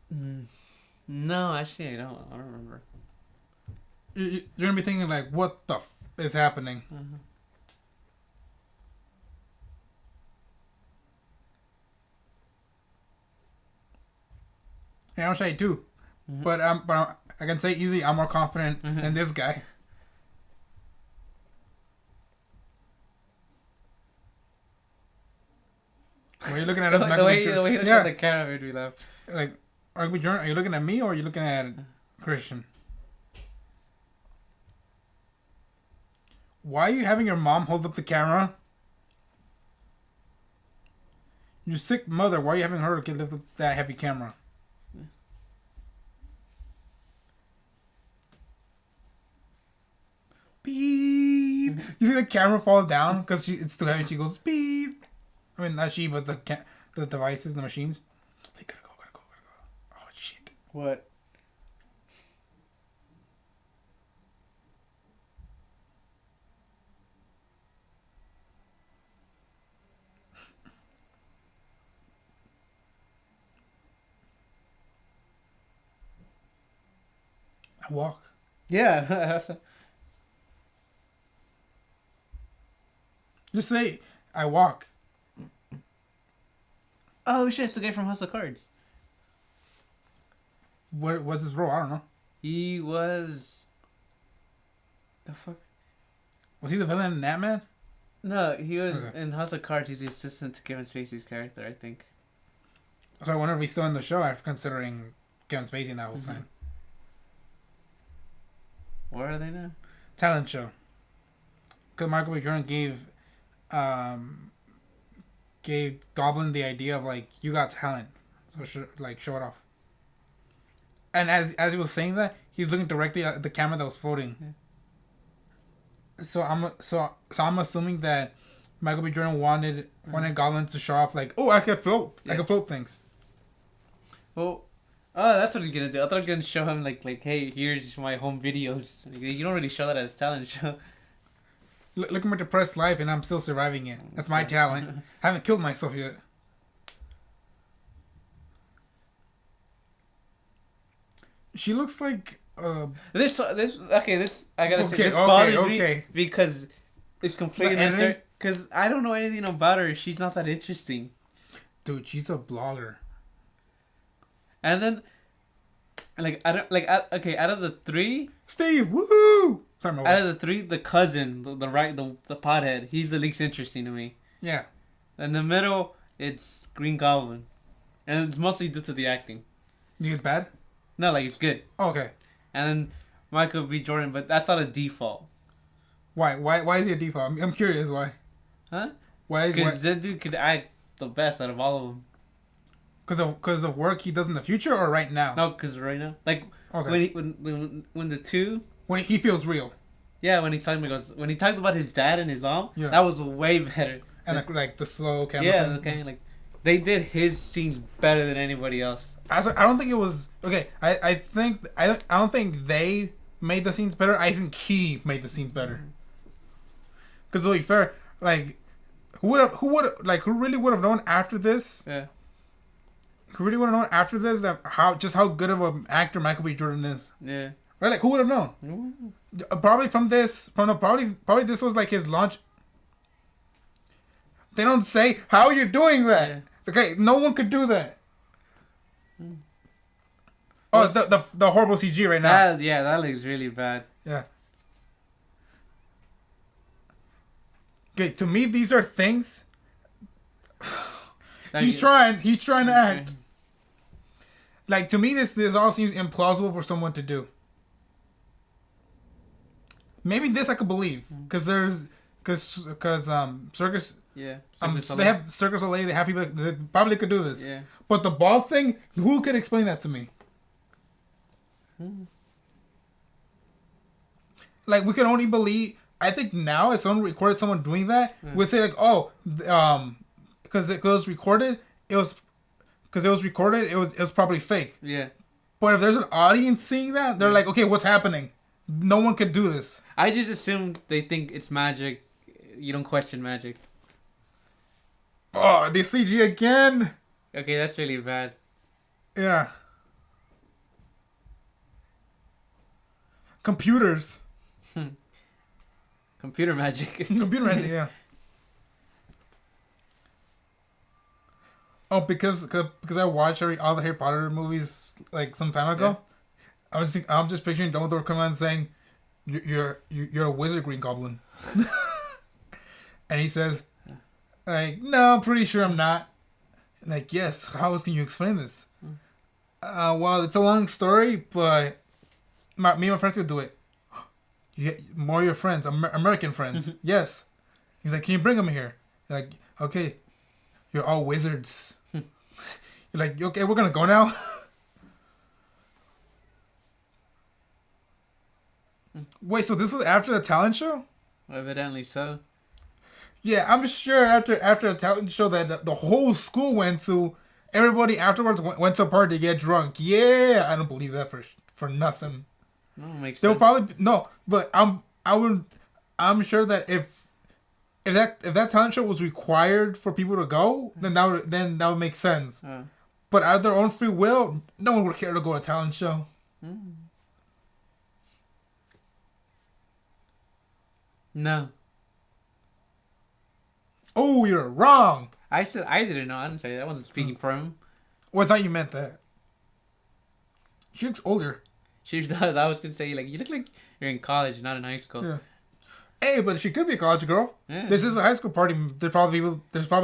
No, actually, I don't remember. You're gonna be thinking like, what the is happening? Uh-huh. Yeah, I'm shy too, but I can say easily I'm more confident in this guy. Why are you looking at us? The way he looks at the camera made me laugh. Like, are you looking at me or are you looking at Christian? Why are you having your mom hold up the camera? Your sick mother. Why are you having her lift up that heavy camera? Beep. You see the camera fall down because it's too heavy. She goes beep. I mean, not she, but the devices, the machines. They gotta go. Oh shit! What? I walk. Yeah. Just say I walk. Oh shit! It's the guy from House of Cards. What's his role? I don't know. He was. The fuck? Was he the villain in That Man? No, he was Okay. in House of Cards. He's the assistant to Kevin Spacey's character, I think. So I wonder if he's still in the show after considering Kevin Spacey and that whole thing. Where are they now? Talent show. Because Michael B. Jordan gave Goblin the idea of like, you got talent, so show it off. And as he was saying that, he's looking directly at the camera that was floating. Yeah. So I'm assuming that Michael B. Jordan wanted Goblin to show off like, oh, I can float. Yeah. I can float things. Well, oh, that's what he's gonna do. I thought I was gonna show him like, hey, here's my home videos. You don't really show that at a talent show. Look at my depressed life, and I'm still surviving it. That's my talent. I haven't killed myself yet. She looks like this I gotta say this bothers me because it's completely necessary. Because I don't know anything about her. She's not that interesting. Dude, she's a blogger. And then, out of the three, Steve, woohoo! Sorry, out of the three, the cousin, the pothead, he's the least interesting to me. Yeah. In the middle, it's Green Goblin, and it's mostly due to the acting. You think it's bad? No, it's good. Oh, okay. And then Michael B. Jordan, but that's not a default. Why? Why is he a default? I'm curious why. Huh? Why? Because that dude could act the best out of all of them. Because of work he does in the future or right now? No, because right now, okay. when the two. When he feels real. Yeah, when he talked about his dad and his mom, yeah. That was way better. And the slow camera. Yeah, okay, they did his scenes better than anybody else. I don't think it was okay. I don't think they made the scenes better. I think he made the scenes better. Because to be fair, who really would have known after this? Yeah. Who really would have known after this how good of an actor Michael B. Jordan is? Yeah. Right? Like, who would have known? Probably probably this was like his launch. They don't say, how are you doing that? Yeah. Okay, no one could do that. Oh, it's the horrible CG right now. That looks really bad. Yeah. Okay, to me, these are things. He's trying to act. Like, to me, this all seems implausible for someone to do. Maybe this I could believe, because Circus. Yeah. They have Circus Soleil. They have people that probably could do this. Yeah. But the ball thing, who could explain that to me? Like, we can only believe. I think now, if someone recorded someone doing that, we'd say like, oh, because it was recorded, it was probably fake. Yeah. But if there's an audience seeing that, they're like, okay, what's happening? No one could do this. I just assume they think it's magic. You don't question magic. Oh, the CG again. Okay, that's really bad. Yeah. Computers. Computer magic. Computer magic, yeah. Oh, because I watched all the Harry Potter movies like some time ago. Yeah. I'm just picturing Dumbledore coming out and saying, "You're a wizard, Green Goblin," and he says, "Like, no, I'm pretty sure I'm not." Like, yes. How else can you explain this? Well, it's a long story, but me and my friends could do it. More of your friends, American friends. Yes. He's like, can you bring them here? Like, okay, you're all wizards. You're like, okay, we're gonna go now. Wait, so this was after the talent show? Evidently so. Yeah, I'm sure after a talent show that the whole school went to, everybody afterwards went to a party to get drunk. Yeah, I don't believe that for nothing. No, makes They'll sense. probably no, but I'm sure that if that talent show was required for people to go, then that would make sense. But out of their own free will, no one would care to go to a talent show. No. Oh, you're wrong. I said I didn't know. I didn't say that. I wasn't speaking for him. Well, I thought you meant that. She looks older. She does. I was gonna say, like, you look like you're in college, not in high school. Yeah. Hey, but she could be a college girl. Yeah. This is a high school party. There's probably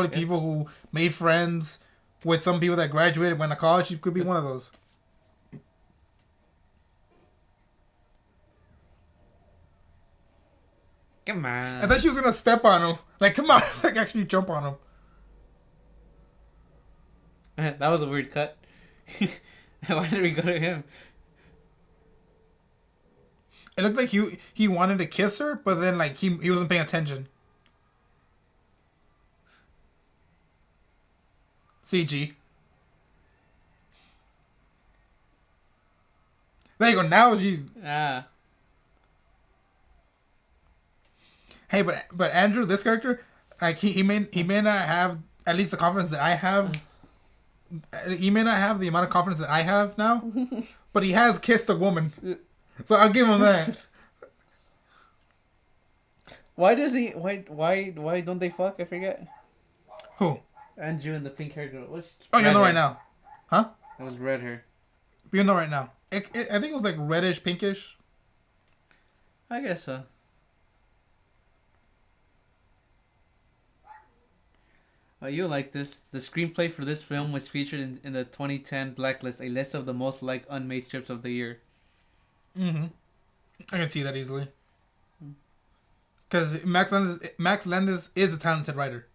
people who made friends with some people that graduated, went to college. She could be one of those. Come on. I thought she was gonna step on him. Like, come on, like actually jump on him. That was a weird cut. Why did we go to him? It looked like he wanted to kiss her, but then like he wasn't paying attention. CG. There you go. Now she's. Hey, but Andrew, this character, like he may not have at least the confidence that I have. He may not have the amount of confidence that I have now, but he has kissed a woman, so I'll give him that. Why does he? Why don't they fuck? I forget. Who? Andrew and the pink hair girl. Oh, you know right now, huh? It was red hair. You know right now. I think it was like reddish, pinkish. I guess so. You'll like this. The screenplay for this film was featured in the 2010 Blacklist, a list of the most liked unmade scripts of the year. Mm-hmm. I can see that easily. Because Max Landis is a talented writer.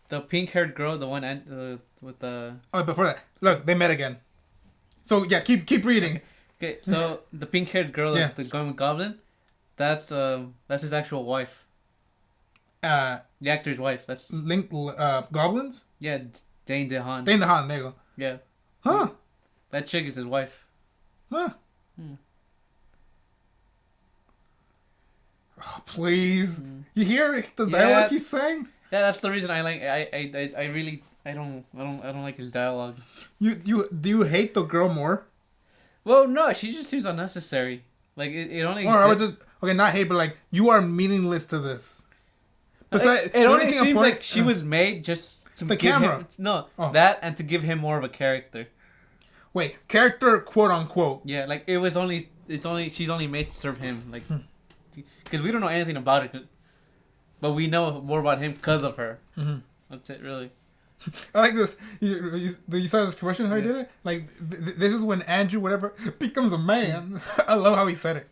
The pink-haired girl, the one with the... Oh, before that. Look, they met again. So, yeah, keep reading. Okay, so the pink-haired girl that's the Golden Goblin, that's his actual wife. The actor's wife. That's Goblins? Yeah, Dane DeHaan. Dane DeHaan, there you go. Yeah. Huh. That chick is his wife. Huh. Oh, please. You hear the dialogue he's saying? Yeah, that's the reason I like. I really don't like his dialogue. Do you hate the girl more? Well, no, she just seems unnecessary. Like it only. Or I would just not hate, but like you are meaningless to this. Besides, it only seems like she was made just to the give camera. That and to give him more of a character. Wait, character, quote unquote. Yeah, like she's only made to serve him, like, because we don't know anything about it, but we know more about him because of her. Mm-hmm. That's it, really. I like this. You saw this question how he did it? Like, this is when Andrew, whatever, becomes a man. I love how he said it.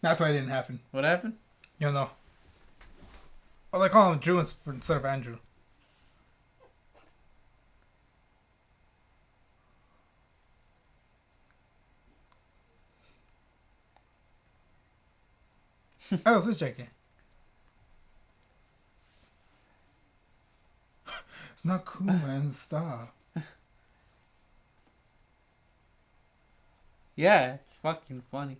That's why it didn't happen. What happened? You don't know. Oh, they call him Drew instead of Andrew. I was just checking. It's not cool, man. Stop. Yeah, it's fucking funny.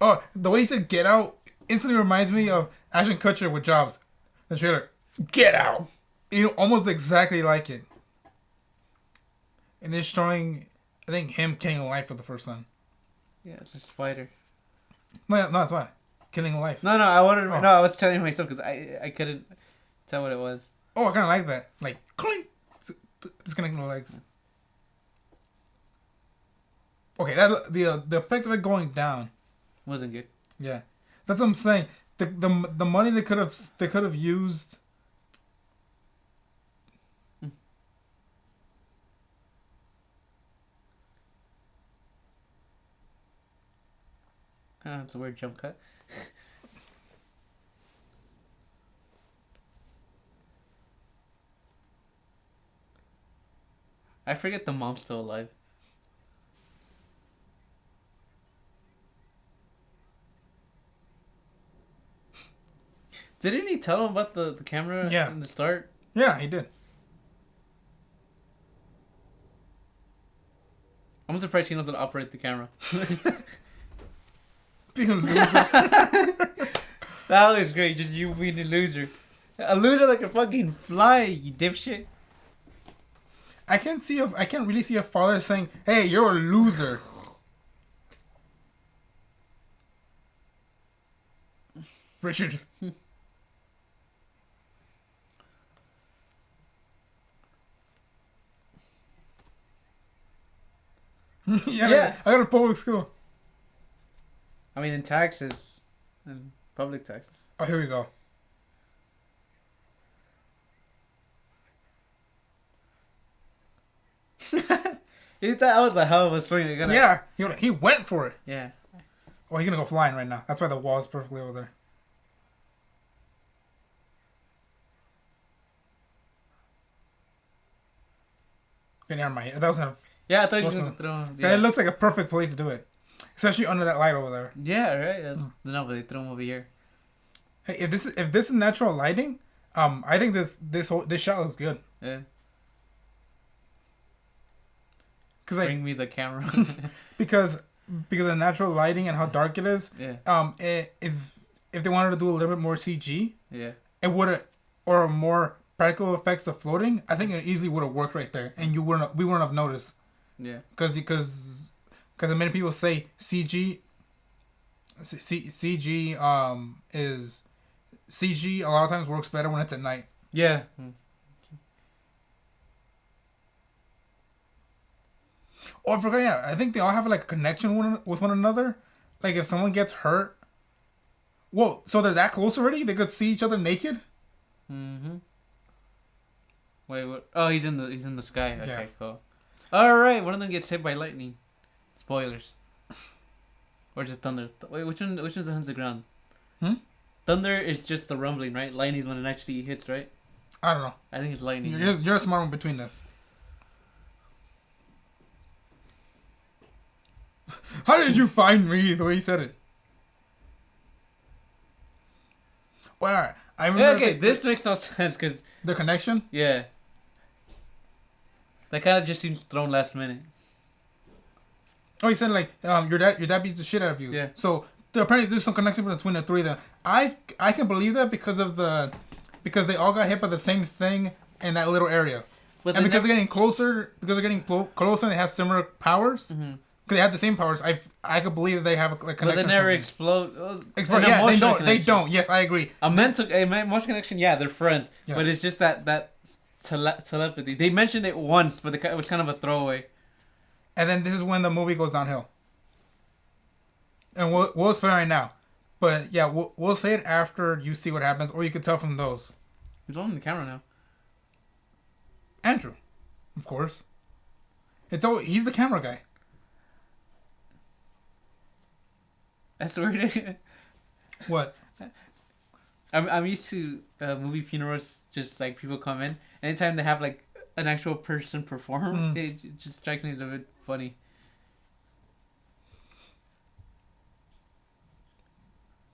Oh, the way he said "get out" instantly reminds me of Ashton Kutcher with Jobs. The trailer, "Get out." You know, almost exactly like it. And they're showing, I think, him killing a life for the first time. Yeah, it's a spider. No, that's why. Killing a life. No, I wanted. Oh. No, I was telling myself because I couldn't tell what it was. Oh, I kind of like that. Like, clink, disconnecting the legs. Okay, that the effect of it going down wasn't good. Yeah, that's what I'm saying. The money they could have used. It's a weird jump cut. I forget the mom's still alive. Didn't he tell him about the camera in the start? Yeah, he did. I'm surprised he knows how to operate the camera. Being a loser. That was great. Just you being a loser. A loser that can fucking fly, you dipshit. I can't really see a father saying, "Hey, you're a loser." Richard. yeah, I got a public school. I mean, in taxes, in public taxes. Oh, here we go. You thought that was a hell of a swing. Yeah, he went for it. Yeah. Oh, he's gonna go flying right now. That's why the wall is perfectly over there. Okay, never mind. That was kind of. Yeah, I thought he was gonna throw him. Yeah. It looks like a perfect place to do it, especially under that light over there. Yeah, right. No, but they threw him over here. Hey, if this is natural lighting, I think this shot looks good. Yeah. Bring me the camera. because of the natural lighting and how dark it is. Yeah. If they wanted to do a little bit more CG. Yeah. It would or more practical effects of floating. I think it easily would have worked right there, and we wouldn't have noticed. Yeah. Because many people say CG is CG a lot of times works better when it's at night. Yeah. Oh, I forgot. Yeah, I think they all have like a connection with one another. Like if someone gets hurt, whoa! So they're that close already? They could see each other naked. Mm-hmm. Wait, what? Oh, he's in the sky. Okay, yeah. Cool. All right, one of them gets hit by lightning. Spoilers. Or just thunder. Wait, which one hits the ground? Thunder is just the rumbling, right? Lightning's when it actually hits, right? I don't know. I think it's lightning. You're a smart one between us. How did you find me? The way you said it. Well, all right. I remember. Okay, this makes no sense because the connection. Yeah. That kind of just seems thrown last minute. Oh, he said like your dad beats the shit out of you. Yeah. So apparently there's some connection between the three of them. I can believe that because of the because they all got hit by the same thing in that little area. But And because they're getting closer, closer, and they have similar powers. Because they have the same powers. I could believe that they have a connection. But they never explode. Yeah, they don't. They don't. Yes, I agree. A emotional connection. Yeah, they're friends. Yeah. But it's just that telepathy. They mentioned it once, but it was kind of a throwaway. And then this is when the movie goes downhill. And we'll explain right now. But yeah, we'll say it after you see what happens, or you can tell from those. Who's on the camera now? Andrew, of course. He's the camera guy. That's weird. What? I'm used to movie funerals. Just like people come in, anytime they have like an actual person perform, it just strikes me as a bit funny.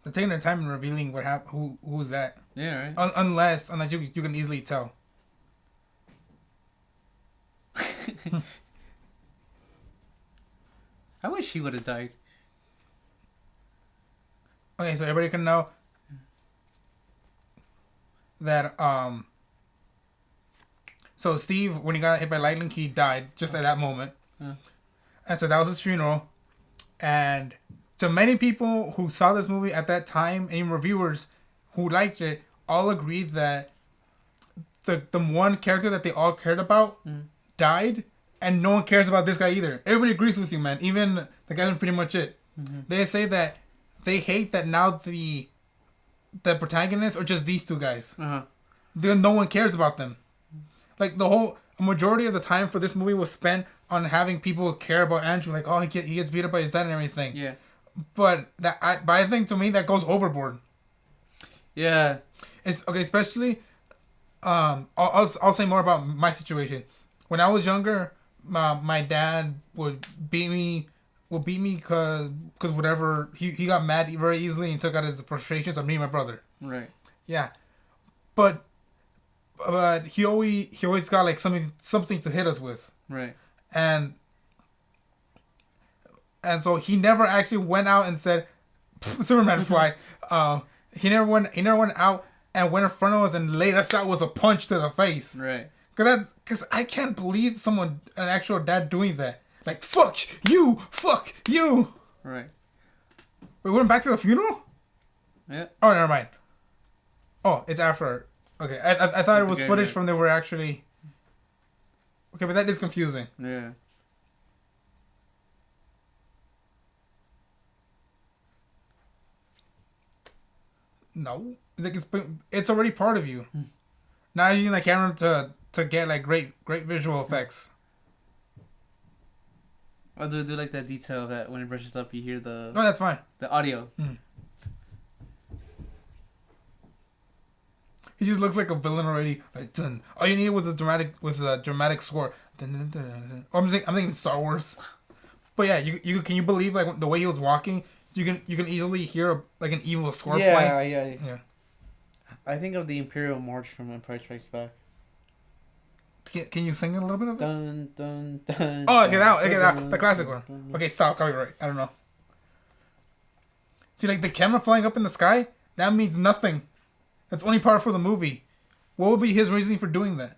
They're taking their time in revealing what happened. Who was that? Yeah, right. Unless you can easily tell. I wish he would have died. Okay, so everybody can know that so Steve, when he got hit by lightning, he died just at that moment. And so that was his funeral. And to many people who saw this movie at that time, and even reviewers who liked it, all agreed that the one character that they all cared about died, and no one cares about this guy either. Everybody agrees with you, man. Even the guy who's pretty much it. They say that they hate that now the protagonists are just these two guys. Then no one cares about them. Like a majority of the time for this movie was spent on having people care about Andrew. Like, oh, he gets beat up by his dad and everything. Yeah. But I think to me that goes overboard. Yeah. It's okay, especially. I'll say more about my situation. When I was younger, my dad would beat me because whatever he got mad very easily and took out his frustrations on me and my brother. Right. Yeah, but he always got like something to hit us with. Right. And so he never actually went out and said, "Superman fly." He never went out and went in front of us and laid us out with a punch to the face. Right. Because I can't believe an actual dad doing that. Like, fuck you. Right. We went back to the funeral? Yeah. Oh, never mind. Oh, it's after. Okay, I thought it was footage from they were actually. Okay, but that is confusing. Yeah. No, like it's already part of you. Now you're using the camera to get like great visual effects. I'll do like that detail that when it brushes up, you hear the. No, that's fine. The audio. He just looks like a villain already. Like, dun. All you need was a dramatic score. Dun, dun, dun, dun, dun. I'm thinking Star Wars. But yeah, you can you believe like the way he was walking? You can easily hear like an evil score play. Yeah. I think of the Imperial March from Empire Strikes Back. Can you sing a little bit of it? Dun, dun, dun, oh, okay, that the classic one. Okay, stop, copyright. I don't know. See, like the camera flying up in the sky, that means nothing. That's only part for the movie. What would be his reasoning for doing that?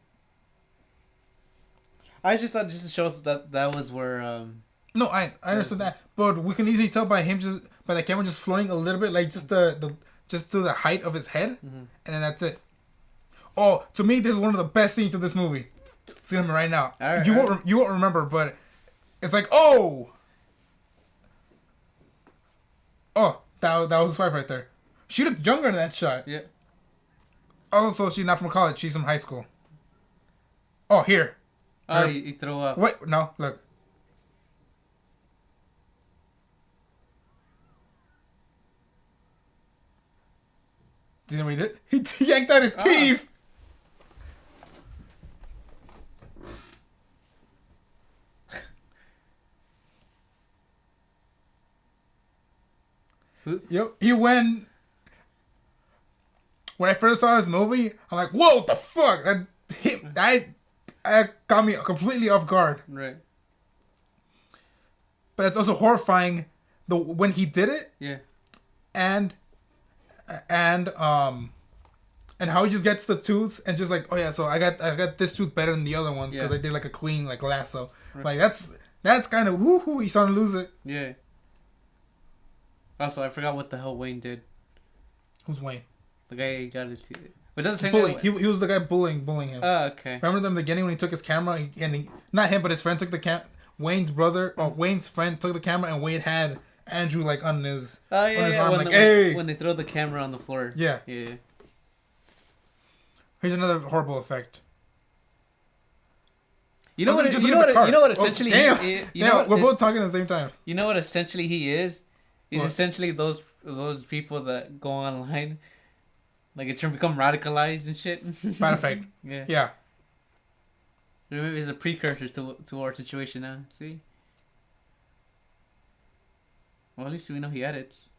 I just thought just to show us that was where. No, I understood that, but we can easily tell by the camera just floating a little bit, like just just to the height of his head, and then that's it. Oh, to me, this is one of the best scenes of this movie. See him right now. You won't remember, but it's like that was his wife right there. She looked younger in that shot. Yeah. Also, she's not from college. She's from high school. Oh, here. Oh, you throw up. Wait, no, look. Didn't read it. He yanked out his teeth. Yep. When I first saw this movie, I'm like, "Whoa, what the fuck!" That got me completely off guard. Right. But it's also horrifying when he did it. Yeah. And And how he just gets the tooth and just like, oh yeah, so I got this tooth better than the other one because I did like a clean like lasso. Right. Like that's kind of woohoo. He's starting to lose it. Yeah. Also, I forgot what the hell Wayne did. Who's Wayne? The guy got his teeth. But doesn't say bullying. He was the guy bullying him. Oh, okay. Remember in the beginning when he took his camera not him but his friend took the camera. Wayne's friend took the camera and Wayne had Andrew like on his arm like, hey. When they throw the camera on the floor. Yeah. Yeah. Here's another horrible effect. You know what essentially we're both talking at the same time. You know what essentially he is? He's essentially those people that go online, like it's trying to become radicalized and shit. Bad effect. Yeah. Maybe it's a precursor to our situation now. See? Well, at least we know he edits.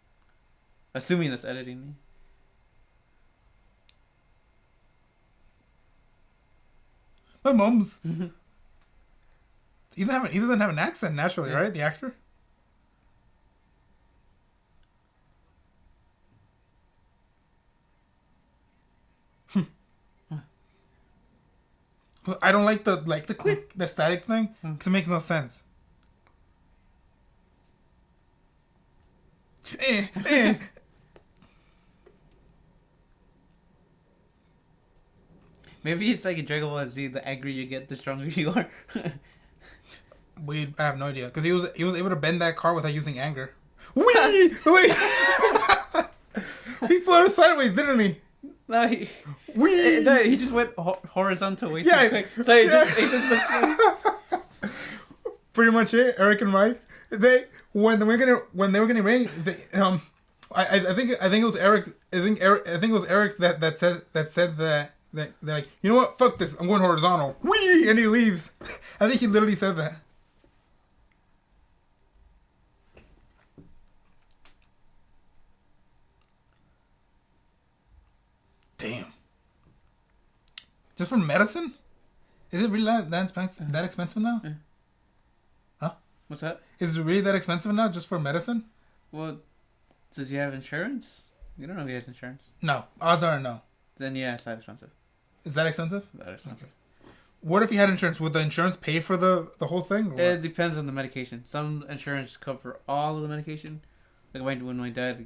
Assuming that's editing. My mom's. He doesn't have an accent naturally, right? The actor. I don't like the click, the static thing, because it makes no sense. Maybe it's like in Dragon Ball Z, the angrier you get, the stronger you are. I have no idea, because he was able to bend that car without using anger. Wait! He floated sideways, didn't he? No, he just went horizontal way too quick. So he just pretty much it. Eric and Mike, when they were getting ready, I think it was Eric. I think it was Eric that said that they're like, you know what, fuck this, I'm going horizontal. Whee! And he leaves. I think he literally said that. Damn. Just for medicine? Is it really that expensive now? Huh? What's that? Is it really that expensive now just for medicine? Well, does he have insurance? You don't know if he has insurance. No. Odds are no. Then yeah, it's that expensive. Is that expensive? That expensive. Okay. What if he had insurance? Would the insurance pay for the whole thing? Or it depends on the medication. Some insurance cover all of the medication. Like when my dad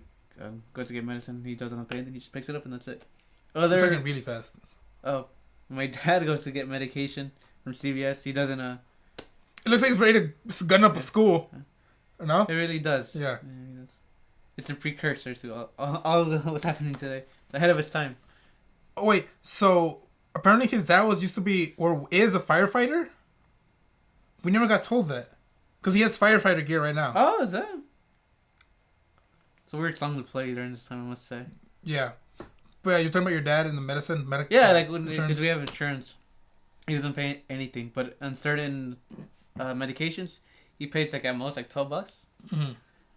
goes to get medicine, he doesn't pay anything. He just picks it up and that's it. It's working really fast. Oh, when my dad goes to get medication from CVS, he doesn't. It looks like he's ready to gun up a school. No? It really does. Yeah. It's a precursor to all of what's happening today. It's ahead of its time. Oh, wait. So, apparently his dad used to be, or is a firefighter? We never got told that. Because he has firefighter gear right now. Oh, is that? It's a weird song to play during this time, I must say. Yeah. But yeah, you're talking about your dad and the medicine? Yeah, like because we have insurance. He doesn't pay anything. But on certain medications, he pays like at most like $12. Mm-hmm.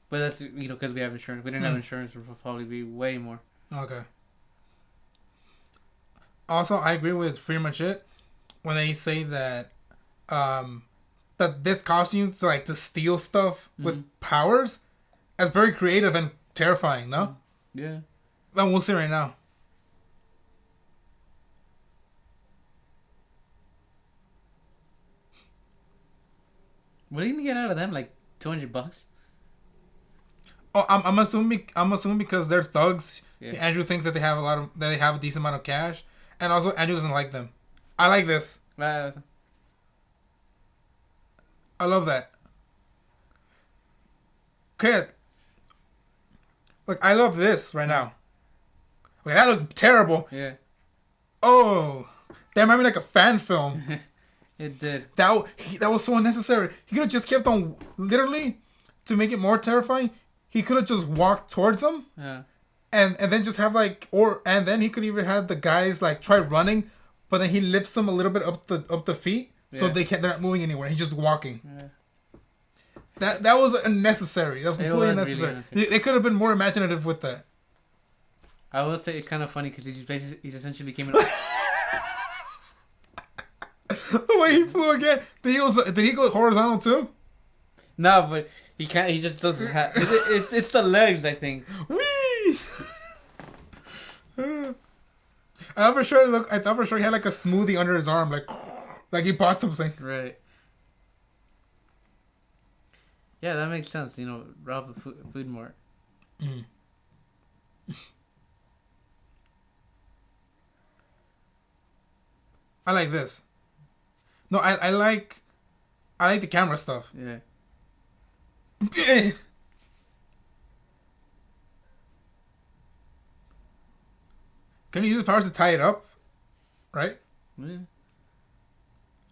But that's, because we have insurance. We didn't have insurance, it would probably be way more. Okay. Also, I agree with pretty much it when they say that that this costume to steal stuff with powers is very creative and terrifying, no? Yeah. Well, we'll see right now. What are you gonna get out of them? Like $200? Oh, I'm assuming because they're thugs. Yeah. Andrew thinks that they have a decent amount of cash, and also Andrew doesn't like them. I like this. I love that. Okay. Look, I love this right now. Okay, that looked terrible. Yeah. Oh, that reminded me like a fan film. It did. That was so unnecessary. He could have just kept on, literally, to make it more terrifying. He could have just walked towards them. Yeah. And then just have and then he could even have the guys try running, but then he lifts them a little bit up the feet so they're not moving anywhere. He's just walking. Yeah. That was unnecessary. That was completely unnecessary. Really they could have been more imaginative with that. I will say it's kind of funny because he's essentially became the way he flew again. Did he go horizontal too? No, but he can't. He just doesn't have. It's the legs, I think. Whee! I thought for sure he had like a smoothie under his arm, like he bought something. Right. Yeah, that makes sense. You know, rob a food mart. Mm. I like this. No, I like the camera stuff. Yeah. Can you use the powers to tie it up? Right? Yeah.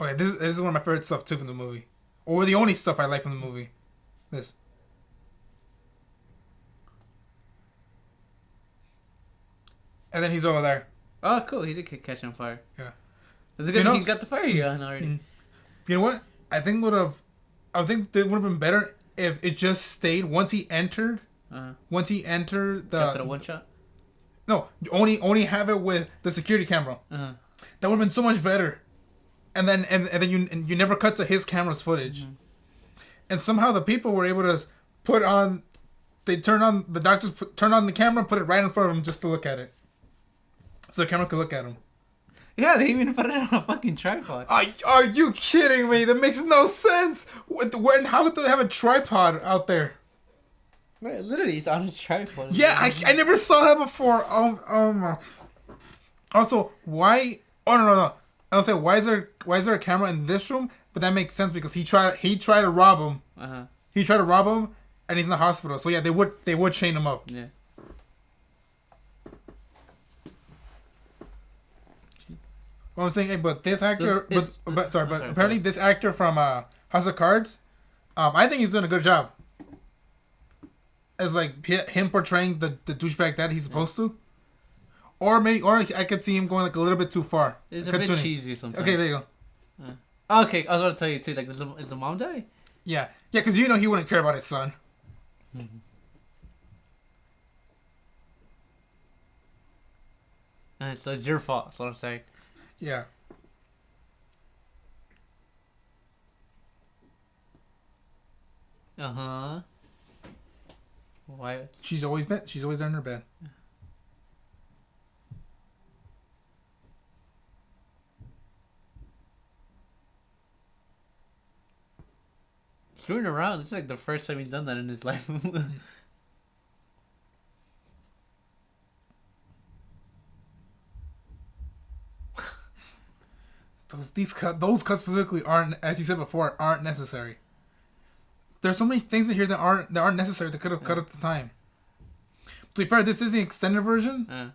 Okay, this is one of my favorite stuff too from the movie. Or the only stuff I like from the movie. This. And then he's over there. Oh, cool. He did catch on fire. Yeah. It's a good thing he's got the fire on already. You know what? I think it would have been better if it just stayed once he entered. Once he entered the. After the one shot. No, only have it with the security camera. That would have been so much better. And then you never cut to his camera's footage. And somehow the people were able to put on. They turn on the doctors turn on the camera, put it right in front of him just to look at it, so the camera could look at him. Yeah, they even put it on a fucking tripod. Are you kidding me? That makes no sense. How do they have a tripod out there? Right, literally, it's on a tripod. Yeah, I never saw that before. Also, why? Oh no. I was say why is there a camera in this room? But that makes sense because he tried to rob him. He tried to rob him, and he's in the hospital. So yeah, they would chain him up. Yeah. Well, I'm saying, but this actor, but apparently this actor from House of Cards, I think he's doing a good job. As like him portraying the douchebag that he's supposed to, or I could see him going like a little bit too far. It's a bit cheesy sometimes. Okay, there you go. Okay, I was about to tell you too. Like, is the mom die? Yeah, because he wouldn't care about his son. So it's your fault. That's what I'm saying. Yeah. Why? She's always there in her bed. Screwing around. This is like the first time he's done that in his life. Those cuts specifically aren't, as you said before, aren't necessary. There's so many things in here that aren't necessary that could have cut at the time. To be fair, this is the extended version,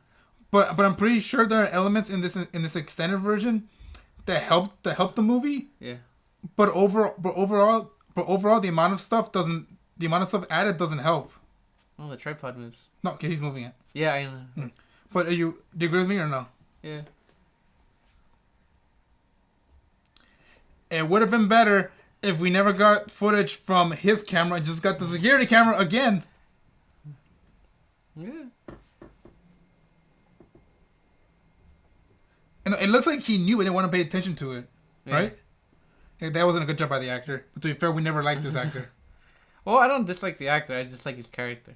but I'm pretty sure there are elements in this extended version that help the movie. Yeah. But overall, the amount of stuff added doesn't help. Oh, the tripod moves. No, because he's moving it. Yeah, I know. But do you agree with me or no? Yeah. It would have been better if we never got footage from his camera and just got the security camera again. Yeah. And it looks like he knew and didn't want to pay attention to it. Yeah. Right? That wasn't a good job by the actor. But to be fair, we never liked this actor. Well, I don't dislike the actor. I just like his character.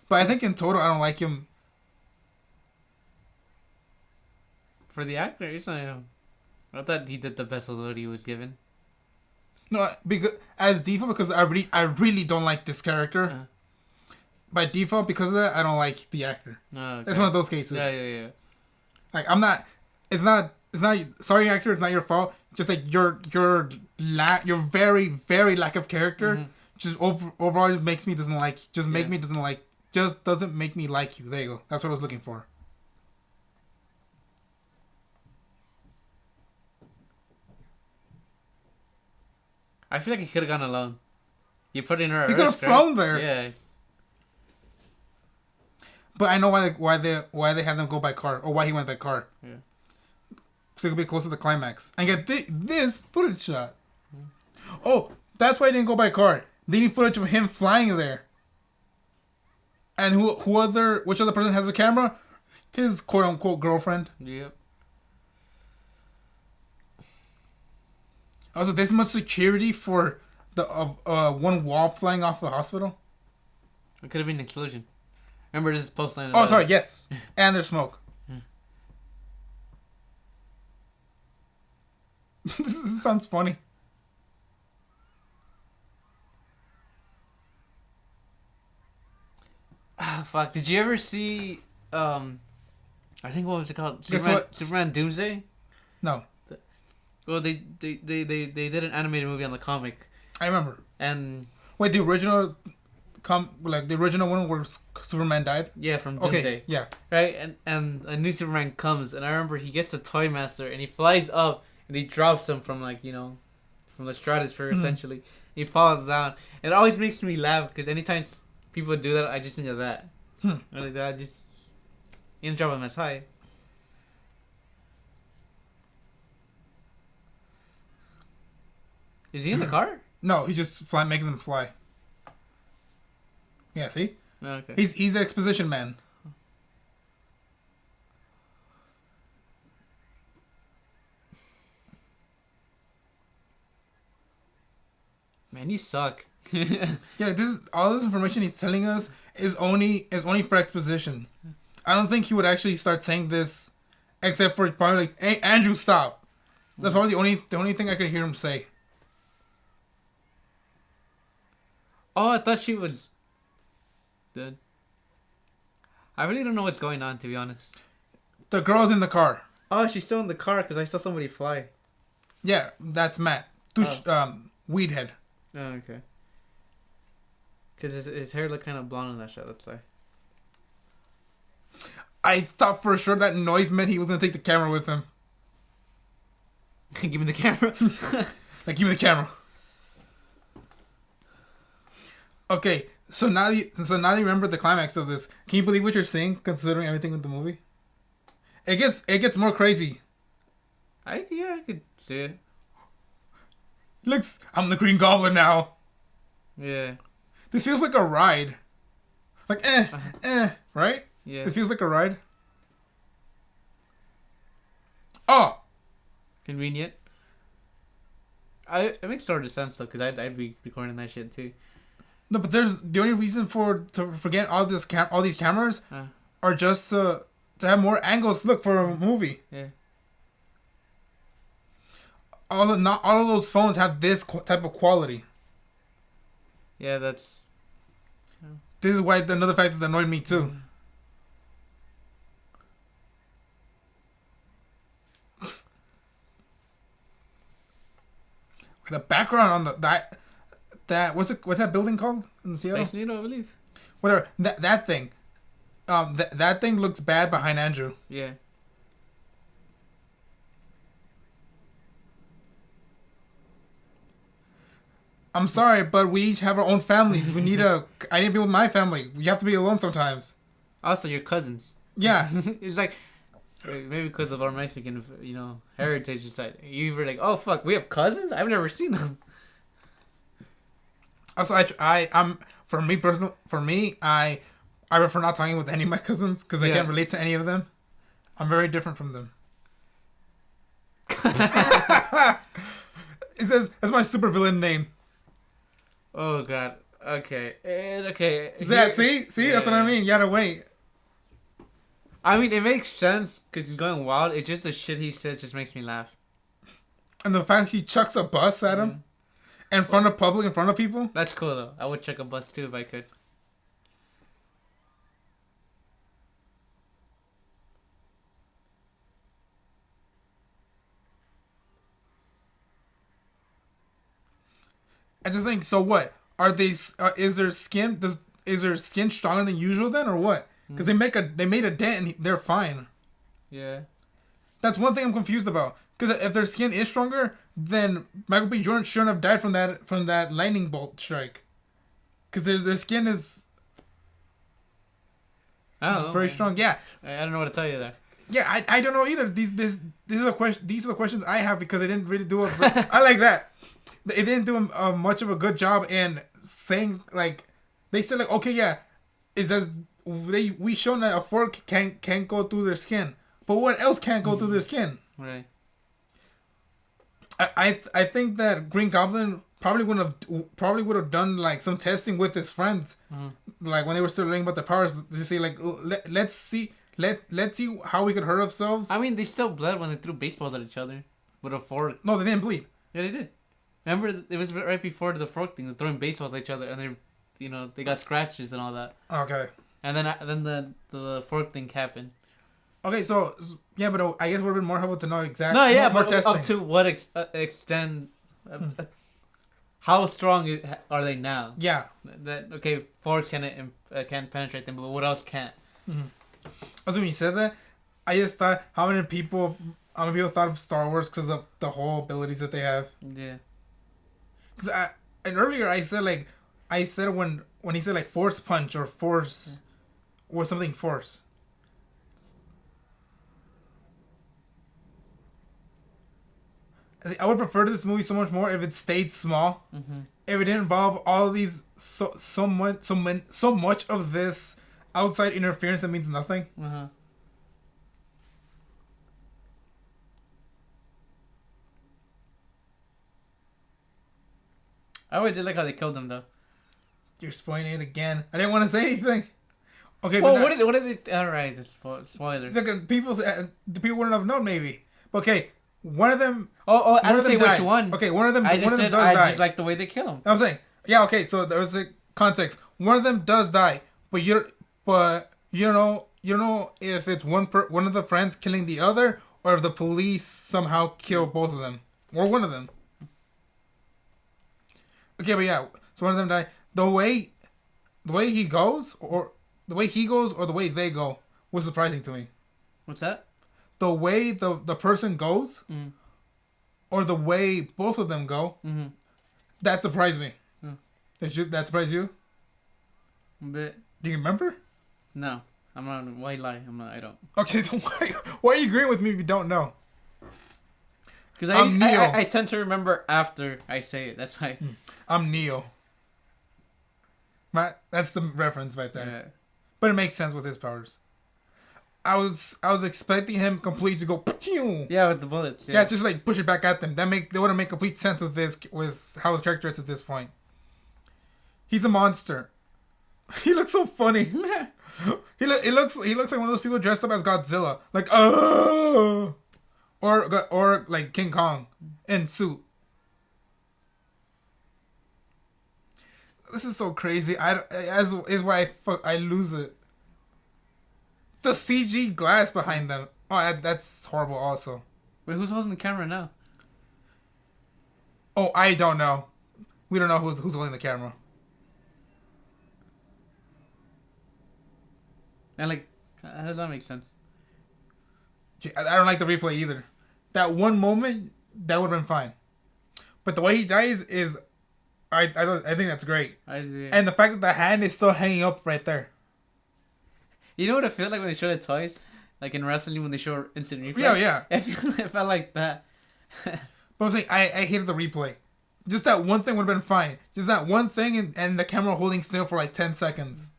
But I think in total, I don't like him. For the actor, he's not. I thought he did the best of what he was given. No, because as default, because I really don't like this character. By default, because of that, I don't like the actor. Oh, okay. It's one of those cases. Yeah. Like I'm not. It's not. Sorry, actor. It's not your fault. Just like your very very lack of character. Mm-hmm. Just overall just makes me doesn't like. Just make me doesn't like. Just doesn't make me like you. There you go. That's what I was looking for. I feel like he could have gone alone. You put in her. He could have flown there. Yeah. But I know why they had them go by car, or why he went by car. Yeah. So he could be close to the climax and get this footage shot. Oh, that's why he didn't go by car. They need footage of him flying there. And which other person has a camera? His quote unquote girlfriend. Yep. Also, this much security for the one wall flying off the hospital. It could have been an explosion. Remember this post line? Oh, sorry. Yes, and there's smoke. This sounds funny. Fuck. Did you ever see? I think what was it called? Guess what? Superman Doomsday. No, Well, they did an animated movie on the comic, I remember. and Wait, the original, the original one where Superman died. yeah, from Doomsday, Okay, yeah. right? And a new Superman comes, and I remember he gets the Toy Master, and he flies up, and he drops him from from the stratosphere essentially. He falls down. It always makes me laugh because anytime people do that, I just think of that. Like that, just you didn't drop him as high. Is he in the car? No, he's just making them fly. Yeah, see? Oh, okay. He's the exposition man. Man, you suck. Yeah, all this information he's telling us is only for exposition. I don't think he would actually start saying this, except for probably like, "Hey, Andrew, stop." That's probably the only thing I could hear him say. Oh, I thought she was dead. I really don't know what's going on, to be honest. The girl's in the car. Oh, she's still in the car because I saw somebody fly. Yeah, that's Matt. Weedhead. Oh, okay. Because his hair looked kind of blonde in that shot, let's say. I thought for sure that noise meant he was gonna take the camera with him. Give me the camera. Like, give me the camera. Okay, so now you remember the climax of this. Can you believe what you're seeing, considering everything with the movie? It gets more crazy. I could see it. Looks, I'm the Green Goblin now. Yeah. This feels like a ride. Like, right? Yeah. This feels like a ride. Oh! Convenient. It makes sort of sense, though, because I'd be recording that shit, too. No, but there's the only reason to forget all these cameras are just to have more angles. Look for a movie. Yeah. Not all of those phones have this type of quality. Yeah, that's. This is why another factor that annoyed me too. The background on what's that building called in Seattle? Space Needle, I believe. Whatever that thing, that thing looks bad behind Andrew. Yeah. I'm sorry, but we each have our own families. I need to be with my family. You have to be alone sometimes. Also, your cousins. Yeah. It's like, maybe because of our Mexican, heritage. It's like, you were like, oh, fuck, we have cousins? I've never seen them. Also, for me, I prefer not talking with any of my cousins because I can't relate to any of them. I'm very different from them. It says, that's my supervillain name. Oh, God. Okay. Okay. Yeah, see? That's what I mean. You gotta wait. I mean, it makes sense because he's going wild. It's just the shit he says just makes me laugh. And the fact he chucks a bus at him in front of people. That's cool, though. I would check a bus, too, if I could. I just think, so what? Are these? Is their skin stronger than usual then, or what? Because they made a dent and they're fine. Yeah. That's one thing I'm confused about. Because if their skin is stronger, then Michael B. Jordan shouldn't have died from that lightning bolt strike. Because their skin is very strong. Yeah. I don't know what to tell you there. Yeah, I don't know either. These are the questions I have because they didn't really do it. I like that. They didn't do much of a good job in saying, like, they said, like, okay, yeah, we shown that a fork can't go through their skin, but what else can't go through their skin? Right. I think that Green Goblin probably would have done like some testing with his friends, like when they were still learning about their powers, to say like let's see how we could hurt ourselves. I mean, they still bled when they threw baseballs at each other. with a fork. No, they didn't bleed. Yeah, they did. Remember, it was right before the fork thing. They're throwing baseballs at each other, and they got scratches and all that. Okay. And then the fork thing happened. Okay, so yeah, but I guess it would have been more helpful to know exactly. No, yeah, more but testing. up to what extent? How strong are they now? Yeah. That okay, forks can penetrate them, but what else can't? Mm-hmm. Also, when you said that, I just thought how many people thought of Star Wars because of the whole abilities that they have. Yeah. Because and earlier I said when he said like force punch or force or something force. I would prefer this movie so much more if it stayed small. Mm-hmm. If it didn't involve all these so much of this outside interference that means nothing. Uh-huh. I always did like how they killed him though. You're spoiling it again. I didn't want to say anything. Okay, well, but what did they? All right, spoilers. Look, the people wouldn't have known maybe. But okay, one of them. I didn't say which one. Okay, one of them. I just does I die. just like the way they kill him. I'm saying, yeah, okay. So there's a context. One of them does die, but you don't know if it's one of the friends killing the other, or if the police somehow kill both of them, or one of them. Okay, but yeah, so one of them die. The way he goes, or the way they go, was surprising to me. What's that? The way the person goes, or the way both of them go, that surprised me. That surprised you? A bit. Do you remember? No, I'm not. Why lie? I don't. Okay, so why are you agreeing with me if you don't know? Because I tend to remember after I say it. That's why. I'm Neo. That's the reference right there. Yeah. But it makes sense with his powers. I was expecting him completely to go. Yeah, with the bullets. Yeah, just like push it back at them. They wouldn't make complete sense with how his character is at this point. He's a monster. He looks so funny. He looks like one of those people dressed up as Godzilla, like or like King Kong in suit. This is so crazy. Is why I lose it. The CG glass behind them. Oh, that's horrible. Also. Wait, who's holding the camera now? Oh, I don't know. We don't know who's holding the camera. And like, how does that make sense? I don't like the replay either. That one moment, that would have been fine. But the way he dies is, I think that's great. And the fact that the hand is still hanging up right there. You know what I feel like when they show the toys, like in wrestling when they show instant replay. Yeah. I felt like that. But I'm saying I hated the replay. Just that one thing would have been fine. Just that one thing and the camera holding still for like 10 seconds.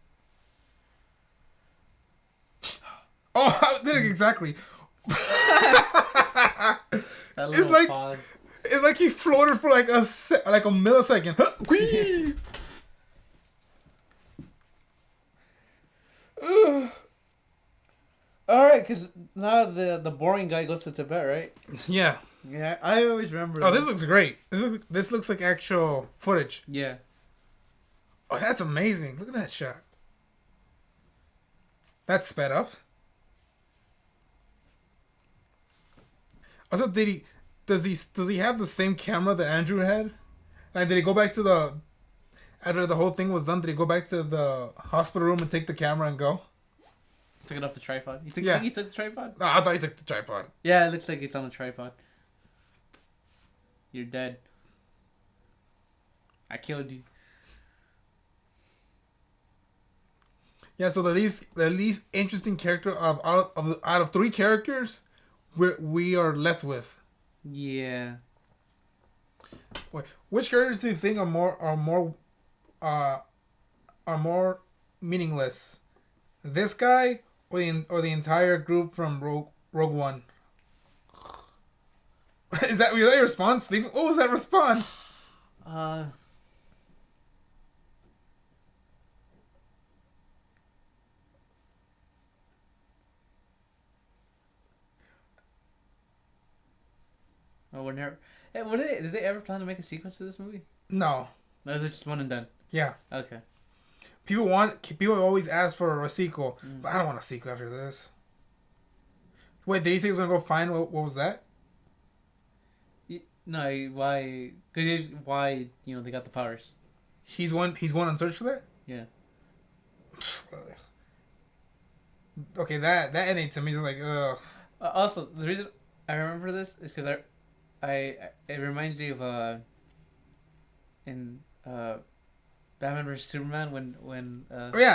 Oh, I did it exactly. It's like he floated for like a millisecond. All right, because now the boring guy goes to Tibet, right? Yeah. Yeah, I always remember. Oh, this looks great. This looks like actual footage. Yeah. Oh, that's amazing. Look at that shot. That's sped up. Also, does he have the same camera that Andrew had? And did he go back to after the whole thing was done, did he go back to the hospital room and take the camera and go? Took it off the tripod. You Yeah. think he took the tripod? No, I thought he took the tripod. Yeah, it looks like it's on a tripod. You're dead. I killed you. Yeah, so the least interesting character out of three characters, we are left with. Yeah. Wait, which characters do you think are more meaningless? This guy or the entire group from Rogue One? Was that your response, Steve? What was that response? Oh, we're never. Hey, did they ever plan to make a sequence to this movie? No. No, it's just one and done. Yeah. Okay. People always ask for a sequel, but I don't want a sequel after this. Wait, did he say he was gonna go find what was that? No, why? Because why? They got the powers. He's one on search for that. Yeah. Okay, that ending to me is like ugh. Also, the reason I remember this is because it reminds me of in Batman vs Superman when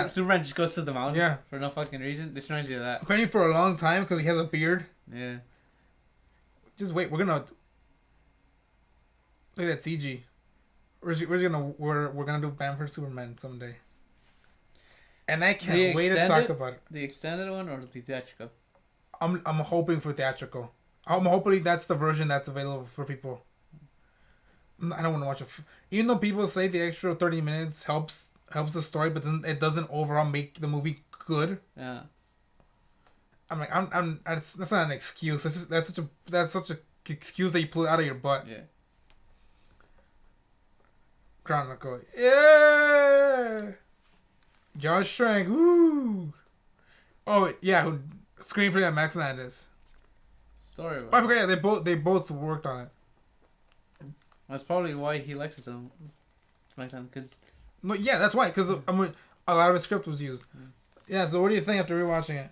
Superman just goes to the mountains for no fucking reason. This reminds me of that. Apparently for a long time because he has a beard. Yeah. Just wait, we're gonna look at that CG. We're gonna do Batman vs Superman someday. And I can't wait to talk about it. The extended one or the theatrical? I'm hoping for theatrical. Hopefully that's the version that's available for people. I don't want to watch it. Even though people say the extra 30 minutes helps the story, but it doesn't overall make the movie good. Yeah. I'm like that's not an excuse. That's such a excuse that you pull out of your butt. Yeah. Chronicle. Yeah. Josh Trank. Woo. Oh yeah, who screenplay by Max Landis. Story. Oh, I forgot. They both worked on it. That's probably why he likes it so much. Because. Yeah, that's why. Because a lot of the script was used. Yeah. So what do you think after rewatching it?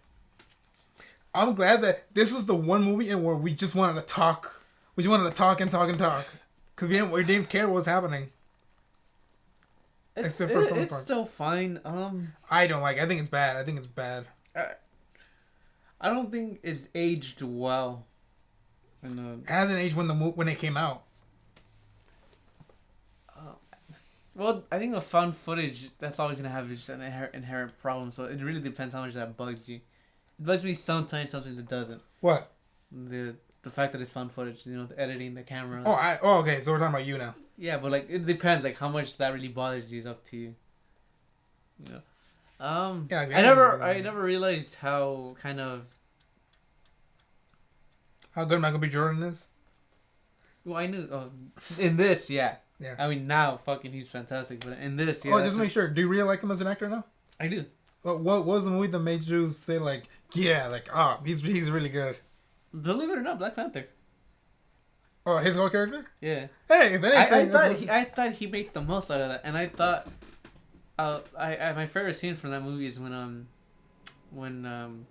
I'm glad that this was the one movie in where we just wanted to talk. We just wanted to talk and talk and talk. Because we didn't care what was happening. It's still fine. I don't like it. I think it's bad. I don't think it's aged well. It hasn't aged when it came out. Well, I think the found footage, that's always going to have just an inherent problem. So it really depends how much that bugs you. It bugs me sometimes it doesn't. What? The fact that it's found footage, the editing, the cameras. Okay. So we're talking about you now. Yeah, but it depends, how much that really bothers you is up to you. Yeah, I never realized how good Michael B. Jordan is. Well, I knew in this, yeah. Yeah. I mean, now fucking he's fantastic, but in this, yeah. Oh, just make sure. Do you really like him as an actor now? I do. What was the movie that made you say he's really good? Believe it or not, Black Panther. Oh, his whole character? Yeah. Hey, if anything, I thought he made the most out of that, and I thought, my favorite scene from that movie is when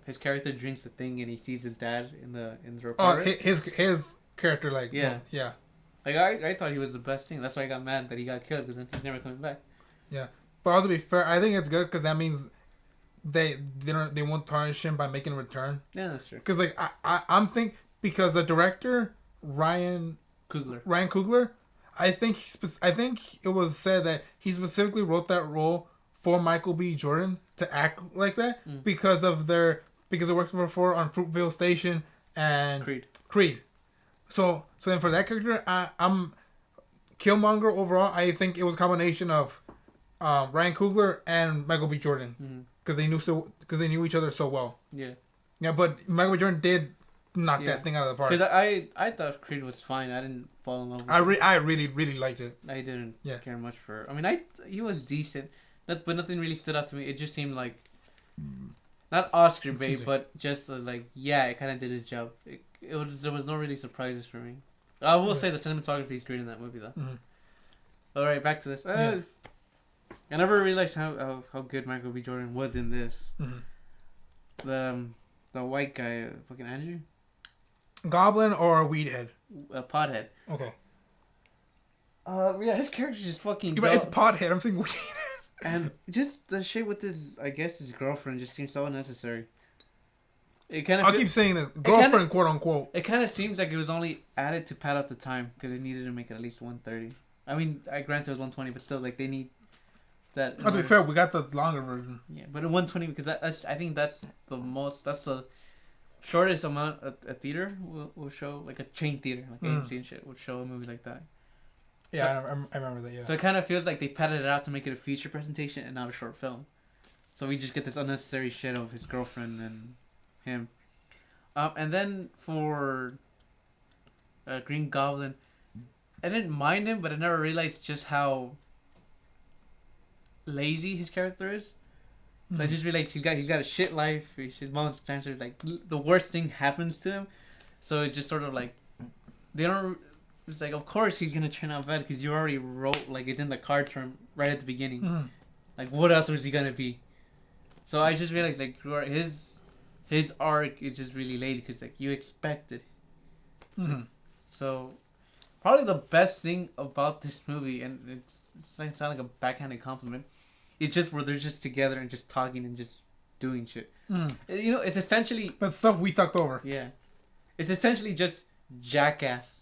his character drinks the thing and he sees his dad in the report. Oh, his character yeah. Yeah. I thought he was the best thing. That's why I got mad that he got killed because then he's never coming back. Yeah, but also to be fair, I think it's good because that means they won't tarnish him by making a return. Yeah, that's true. Because I'm thinking because the director Ryan Coogler, I think it was said that he specifically wrote that role for Michael B. Jordan to act like that because it worked before on Fruitvale Station and Creed. So then for that character, I'm Killmonger overall. I think it was a combination of Ryan Coogler and Michael B. Jordan because they knew each other so well. Yeah. Yeah, but Michael B. Jordan did knock that thing out of the park. Because I thought Creed was fine. I didn't fall in love with it. I really liked it. I didn't care much for. I mean, he was decent, but nothing really stood out to me. It just seemed like not Oscar bait, but just it kind of did his job. There was no really surprises for me. I will say the cinematography is great in that movie though. Mm-hmm. All right, back to this. I never realized how good Michael B. Jordan was in this. Mm-hmm. The white guy, fucking Andrew. Goblin or Weedhead? Pothead. Okay. Yeah, his character's just fucking. But it's Pothead. I'm saying Weedhead. And just the shit with his girlfriend just seems so unnecessary. I'll keep saying this. Girlfriend, quote unquote. It kind of seems like it was only added to pad out the time because they needed to make it at least 1:30. I mean, I granted it was 1:20, but still, they need that. To be fair, we got the longer version. Yeah, but in 1:20 because I think that's the shortest amount a theater will show, like a chain theater, like AMC and shit, would show a movie like that. Yeah, so, I remember that, yeah. So it kind of feels like they padded it out to make it a feature presentation and not a short film. So we just get this unnecessary shit of his girlfriend and him. And then for Green Goblin, I didn't mind him, but I never realized just how lazy his character is. So I just realized he's got a shit life. His mom's cancer is like the worst thing happens to him. So it's just sort of like they don't. It's like of course he's gonna turn out bad because you already wrote like it's in the cards from right at the beginning. Like what else was he gonna be? So I just realized like his arc is just really lazy because like you expected. So probably the best thing about this movie, and it's like sound like a backhanded compliment, it's just where they're just together and just talking and just doing shit. You know, it's essentially that stuff we talked over. Yeah, it's essentially just Jackass.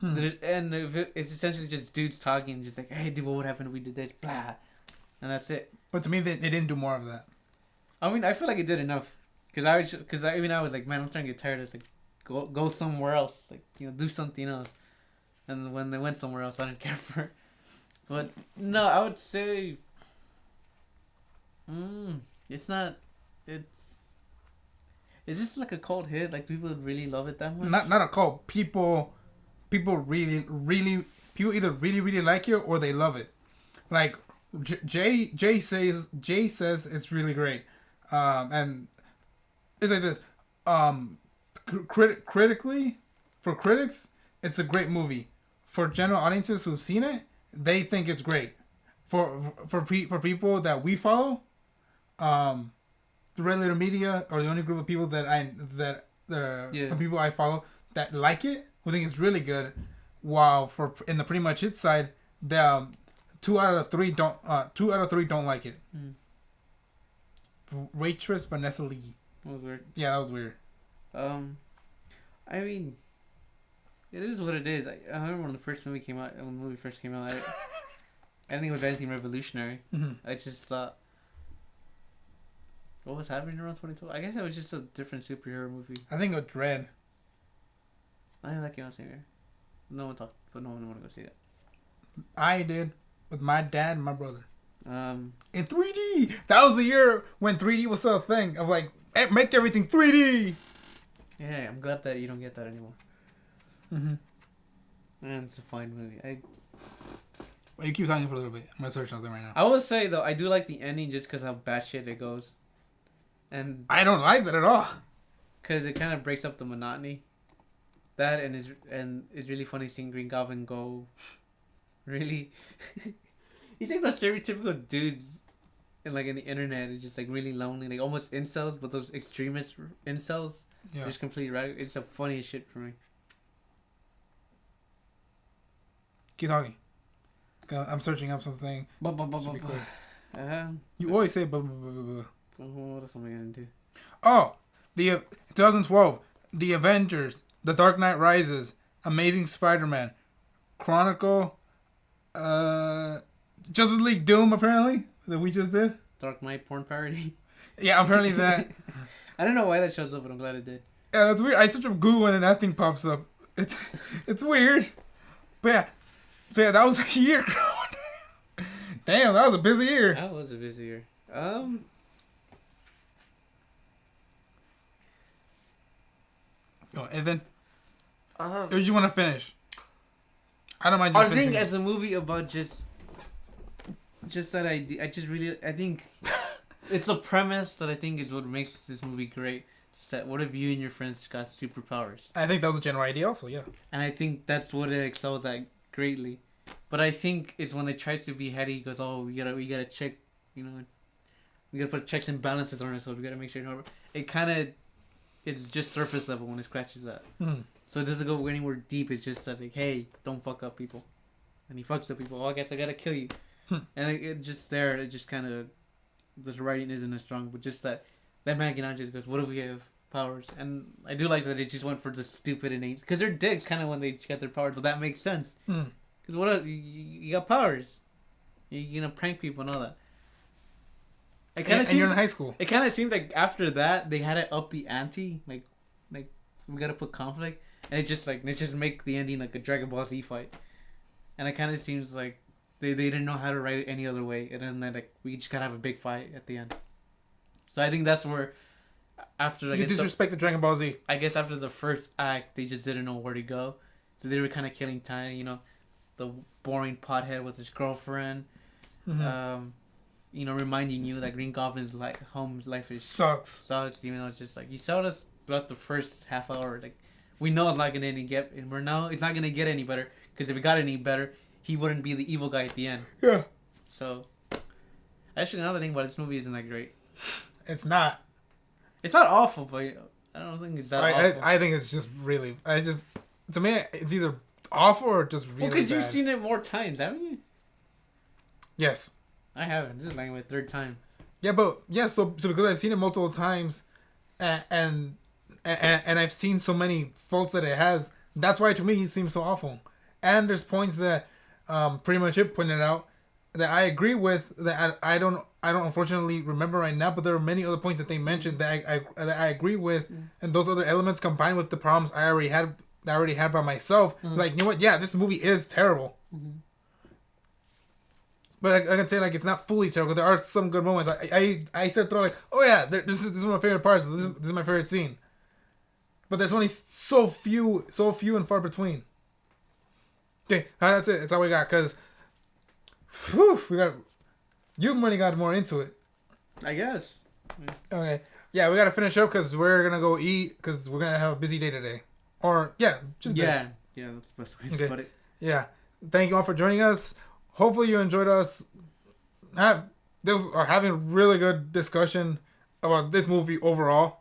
And it's essentially just dudes talking, just like, hey, dude, what would happen if we did this? Blah. And that's it. But to me, they didn't do more of that. I mean, I feel like it did enough. Because I was like, man, I'm starting to get tired. It's like, go somewhere else. Like, you know, do something else. And when they went somewhere else, I didn't care for it. But, no, I would say... it's not... It's just like a cult hit. Like, people would really love it that much. Not a cult. People really either really like it or they love it. Like Jay says it's really great, and it's like this. Critically, for critics, it's a great movie. For general audiences who've seen it, they think it's great. For people that we follow, the Red Letter Media are the only group of people from people I follow that like it, who think it's really good, while in the Pretty Much It side, the 2 out of 3 don't like it. Waitress Vanessa Lee. That was weird. Yeah, that was weird. I mean, it is what it is. I remember when the movie first came out, I didn't think it was anything revolutionary. I just thought, what was happening around 2012? I guess it was just a different superhero movie. I think it was Dread. I didn't like it on here. No one talked, but no one wanted to go see it. I did with my dad and my brother. In 3D. That was the year when 3D was still a thing. Of like, make everything 3D. Yeah, I'm glad that you don't get that anymore. Man, it's a fine movie. Well, you keep talking for a little bit. I'm gonna search something right now. I will say though, I do like the ending just because how batshit it goes, and I don't like that at all. Because it kind of breaks up the monotony. That and it's really funny seeing Green Goblin go really you think those stereotypical dudes in the internet is just like really lonely, like almost incels, but those extremist incels are just completely radical. It's the funniest shit for me. Keep talking. I'm searching up something. You always say what else am I gonna do? Oh, the 2012, The Avengers, The Dark Knight Rises, Amazing Spider-Man, Chronicle, Justice League Doom, apparently, that we just did. Dark Knight porn parody. Yeah, apparently that. I don't know why that shows up, but I'm glad it did. Yeah, that's weird. I search up Google and then that thing pops up. It's weird. But yeah. So yeah, that was a year. Damn, that was a busy year. That was a busy year. Oh, and then, or do you want to finish? I don't mind. I think as a movie about just that idea, I think it's the premise that I think is what makes this movie great. Just that, what if you and your friends got superpowers? I think that was a general idea, also, yeah. And I think that's what it excels at greatly. But I think it's when it tries to be heady, goes, oh, we gotta check, we gotta put checks and balances on ourselves. We gotta make sure. It's just surface level when it scratches that. So it doesn't go anywhere deep. It's just that, like, hey, don't fuck up people. And he fucks up people. Oh, I guess I gotta kill you. And it just kind of, the writing isn't as strong. But just that man just goes, what if we have powers? And I do like that it just went for the stupid innate. Because they're dicks kind of when they get their powers. But that makes sense. Because what else? You got powers. You're gonna prank people and all that. And you're in high school. It kind of seemed like after that they had to up the ante, like we gotta put conflict, and it just make the ending like a Dragon Ball Z fight, and it kind of seems like they didn't know how to write it any other way, and then we just gotta have a big fight at the end. So I think that's where after you disrespect the Dragon Ball Z. I guess after the first act they just didn't know where to go, So they were kind of killing time. You know, the boring pothead with his girlfriend. You know, reminding you that Green Goblin's life is Sucks. Even though it's just like you saw us throughout the first half hour. Like we know it's not gonna it's not gonna get any better. Because if it got any better, he wouldn't be the evil guy at the end. Yeah. So, actually, another thing about this movie isn't that great. It's not. It's not awful, but I don't think it's that awful. I think it's just really. To me, it's either awful or just really. Well, because you've seen it more times, haven't you? Yes. I haven't. This is like my third time. Yeah, but so because I've seen it multiple times, and I've seen so many faults that it has. That's why to me it seems so awful. And there's points that pretty much it pointed out that I agree with that I don't unfortunately remember right now, but there are many other points that they mentioned that I agree with, and those other elements combined with the problems I already had by myself. Like, you know what? Yeah, this movie is terrible. But I can say like it's not fully terrible. There are some good moments. I said throw like, oh yeah, this is one of my favorite parts. This is my favorite scene. But there's only so few and far between. Okay, that's it. That's all we got. Cause, you already got more into it. I guess. Okay, yeah, we gotta finish up because we're gonna go eat because we're gonna have a busy day today. Or that's the best way to put it. Yeah, thank you all for joining us. Hopefully you enjoyed us. Having really good discussion about this movie overall.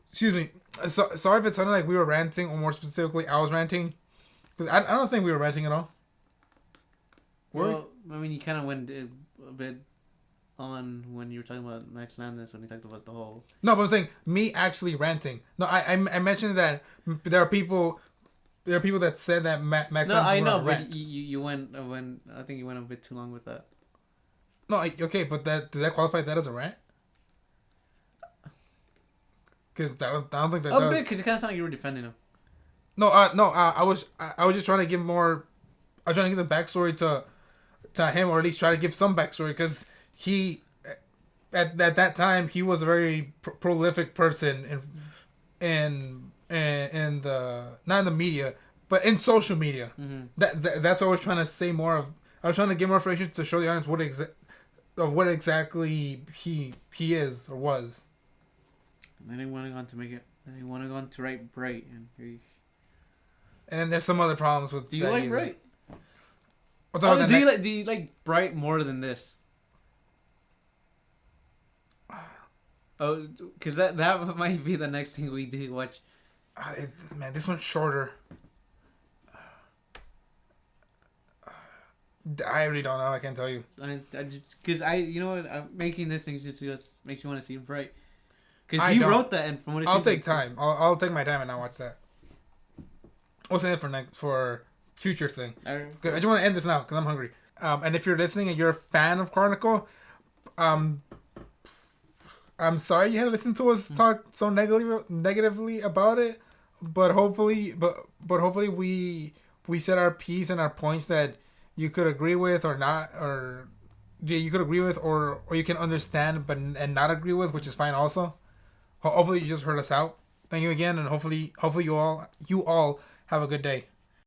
Excuse me. Sorry if it sounded like we were ranting, or more specifically, I was ranting. Because I don't think we were ranting at all. Well, I mean, you kind of went a bit on when you were talking about Max Landis, when you talked about the whole... No, but I'm saying me actually ranting. No, I mentioned that there are people that said that Max Landis I know, but you went I think you went a bit too long with that. No, okay, but does that qualify that as a rant? Because I don't think that does. A bit, because it kind of sounded like you were defending him. No, I was just trying to give more. I was trying to give the backstory to him, or at least try to give some backstory, because he at that time he was a very prolific person in the not in the media, but in social media. That's what I was trying to say more of. I was trying to give more information to show the audience what exactly he is or was. And then he went on to make it. Then he went on to write Bright, and there's some other problems with. Do you like Bright? Do you like Bright more than this? Oh, because that might be the next thing we do watch. Man, this one's shorter. I really don't know. I can't tell you. I just because you know what, I'm making this thing just makes me want to see Bright. Because he wrote that, and from what I'll take time. I'll take my time and I'll watch that. We'll save it for future thing. I just want to end this now because I'm hungry. And if you're listening and you're a fan of Chronicle, I'm sorry you had to listen to us talk so negatively about it. But hopefully we said our piece and our points that you could agree with or not, or you could agree with or you can understand and not agree with, which is fine also. Hopefully you just heard us out. Thank you again, and hopefully you all have a good day.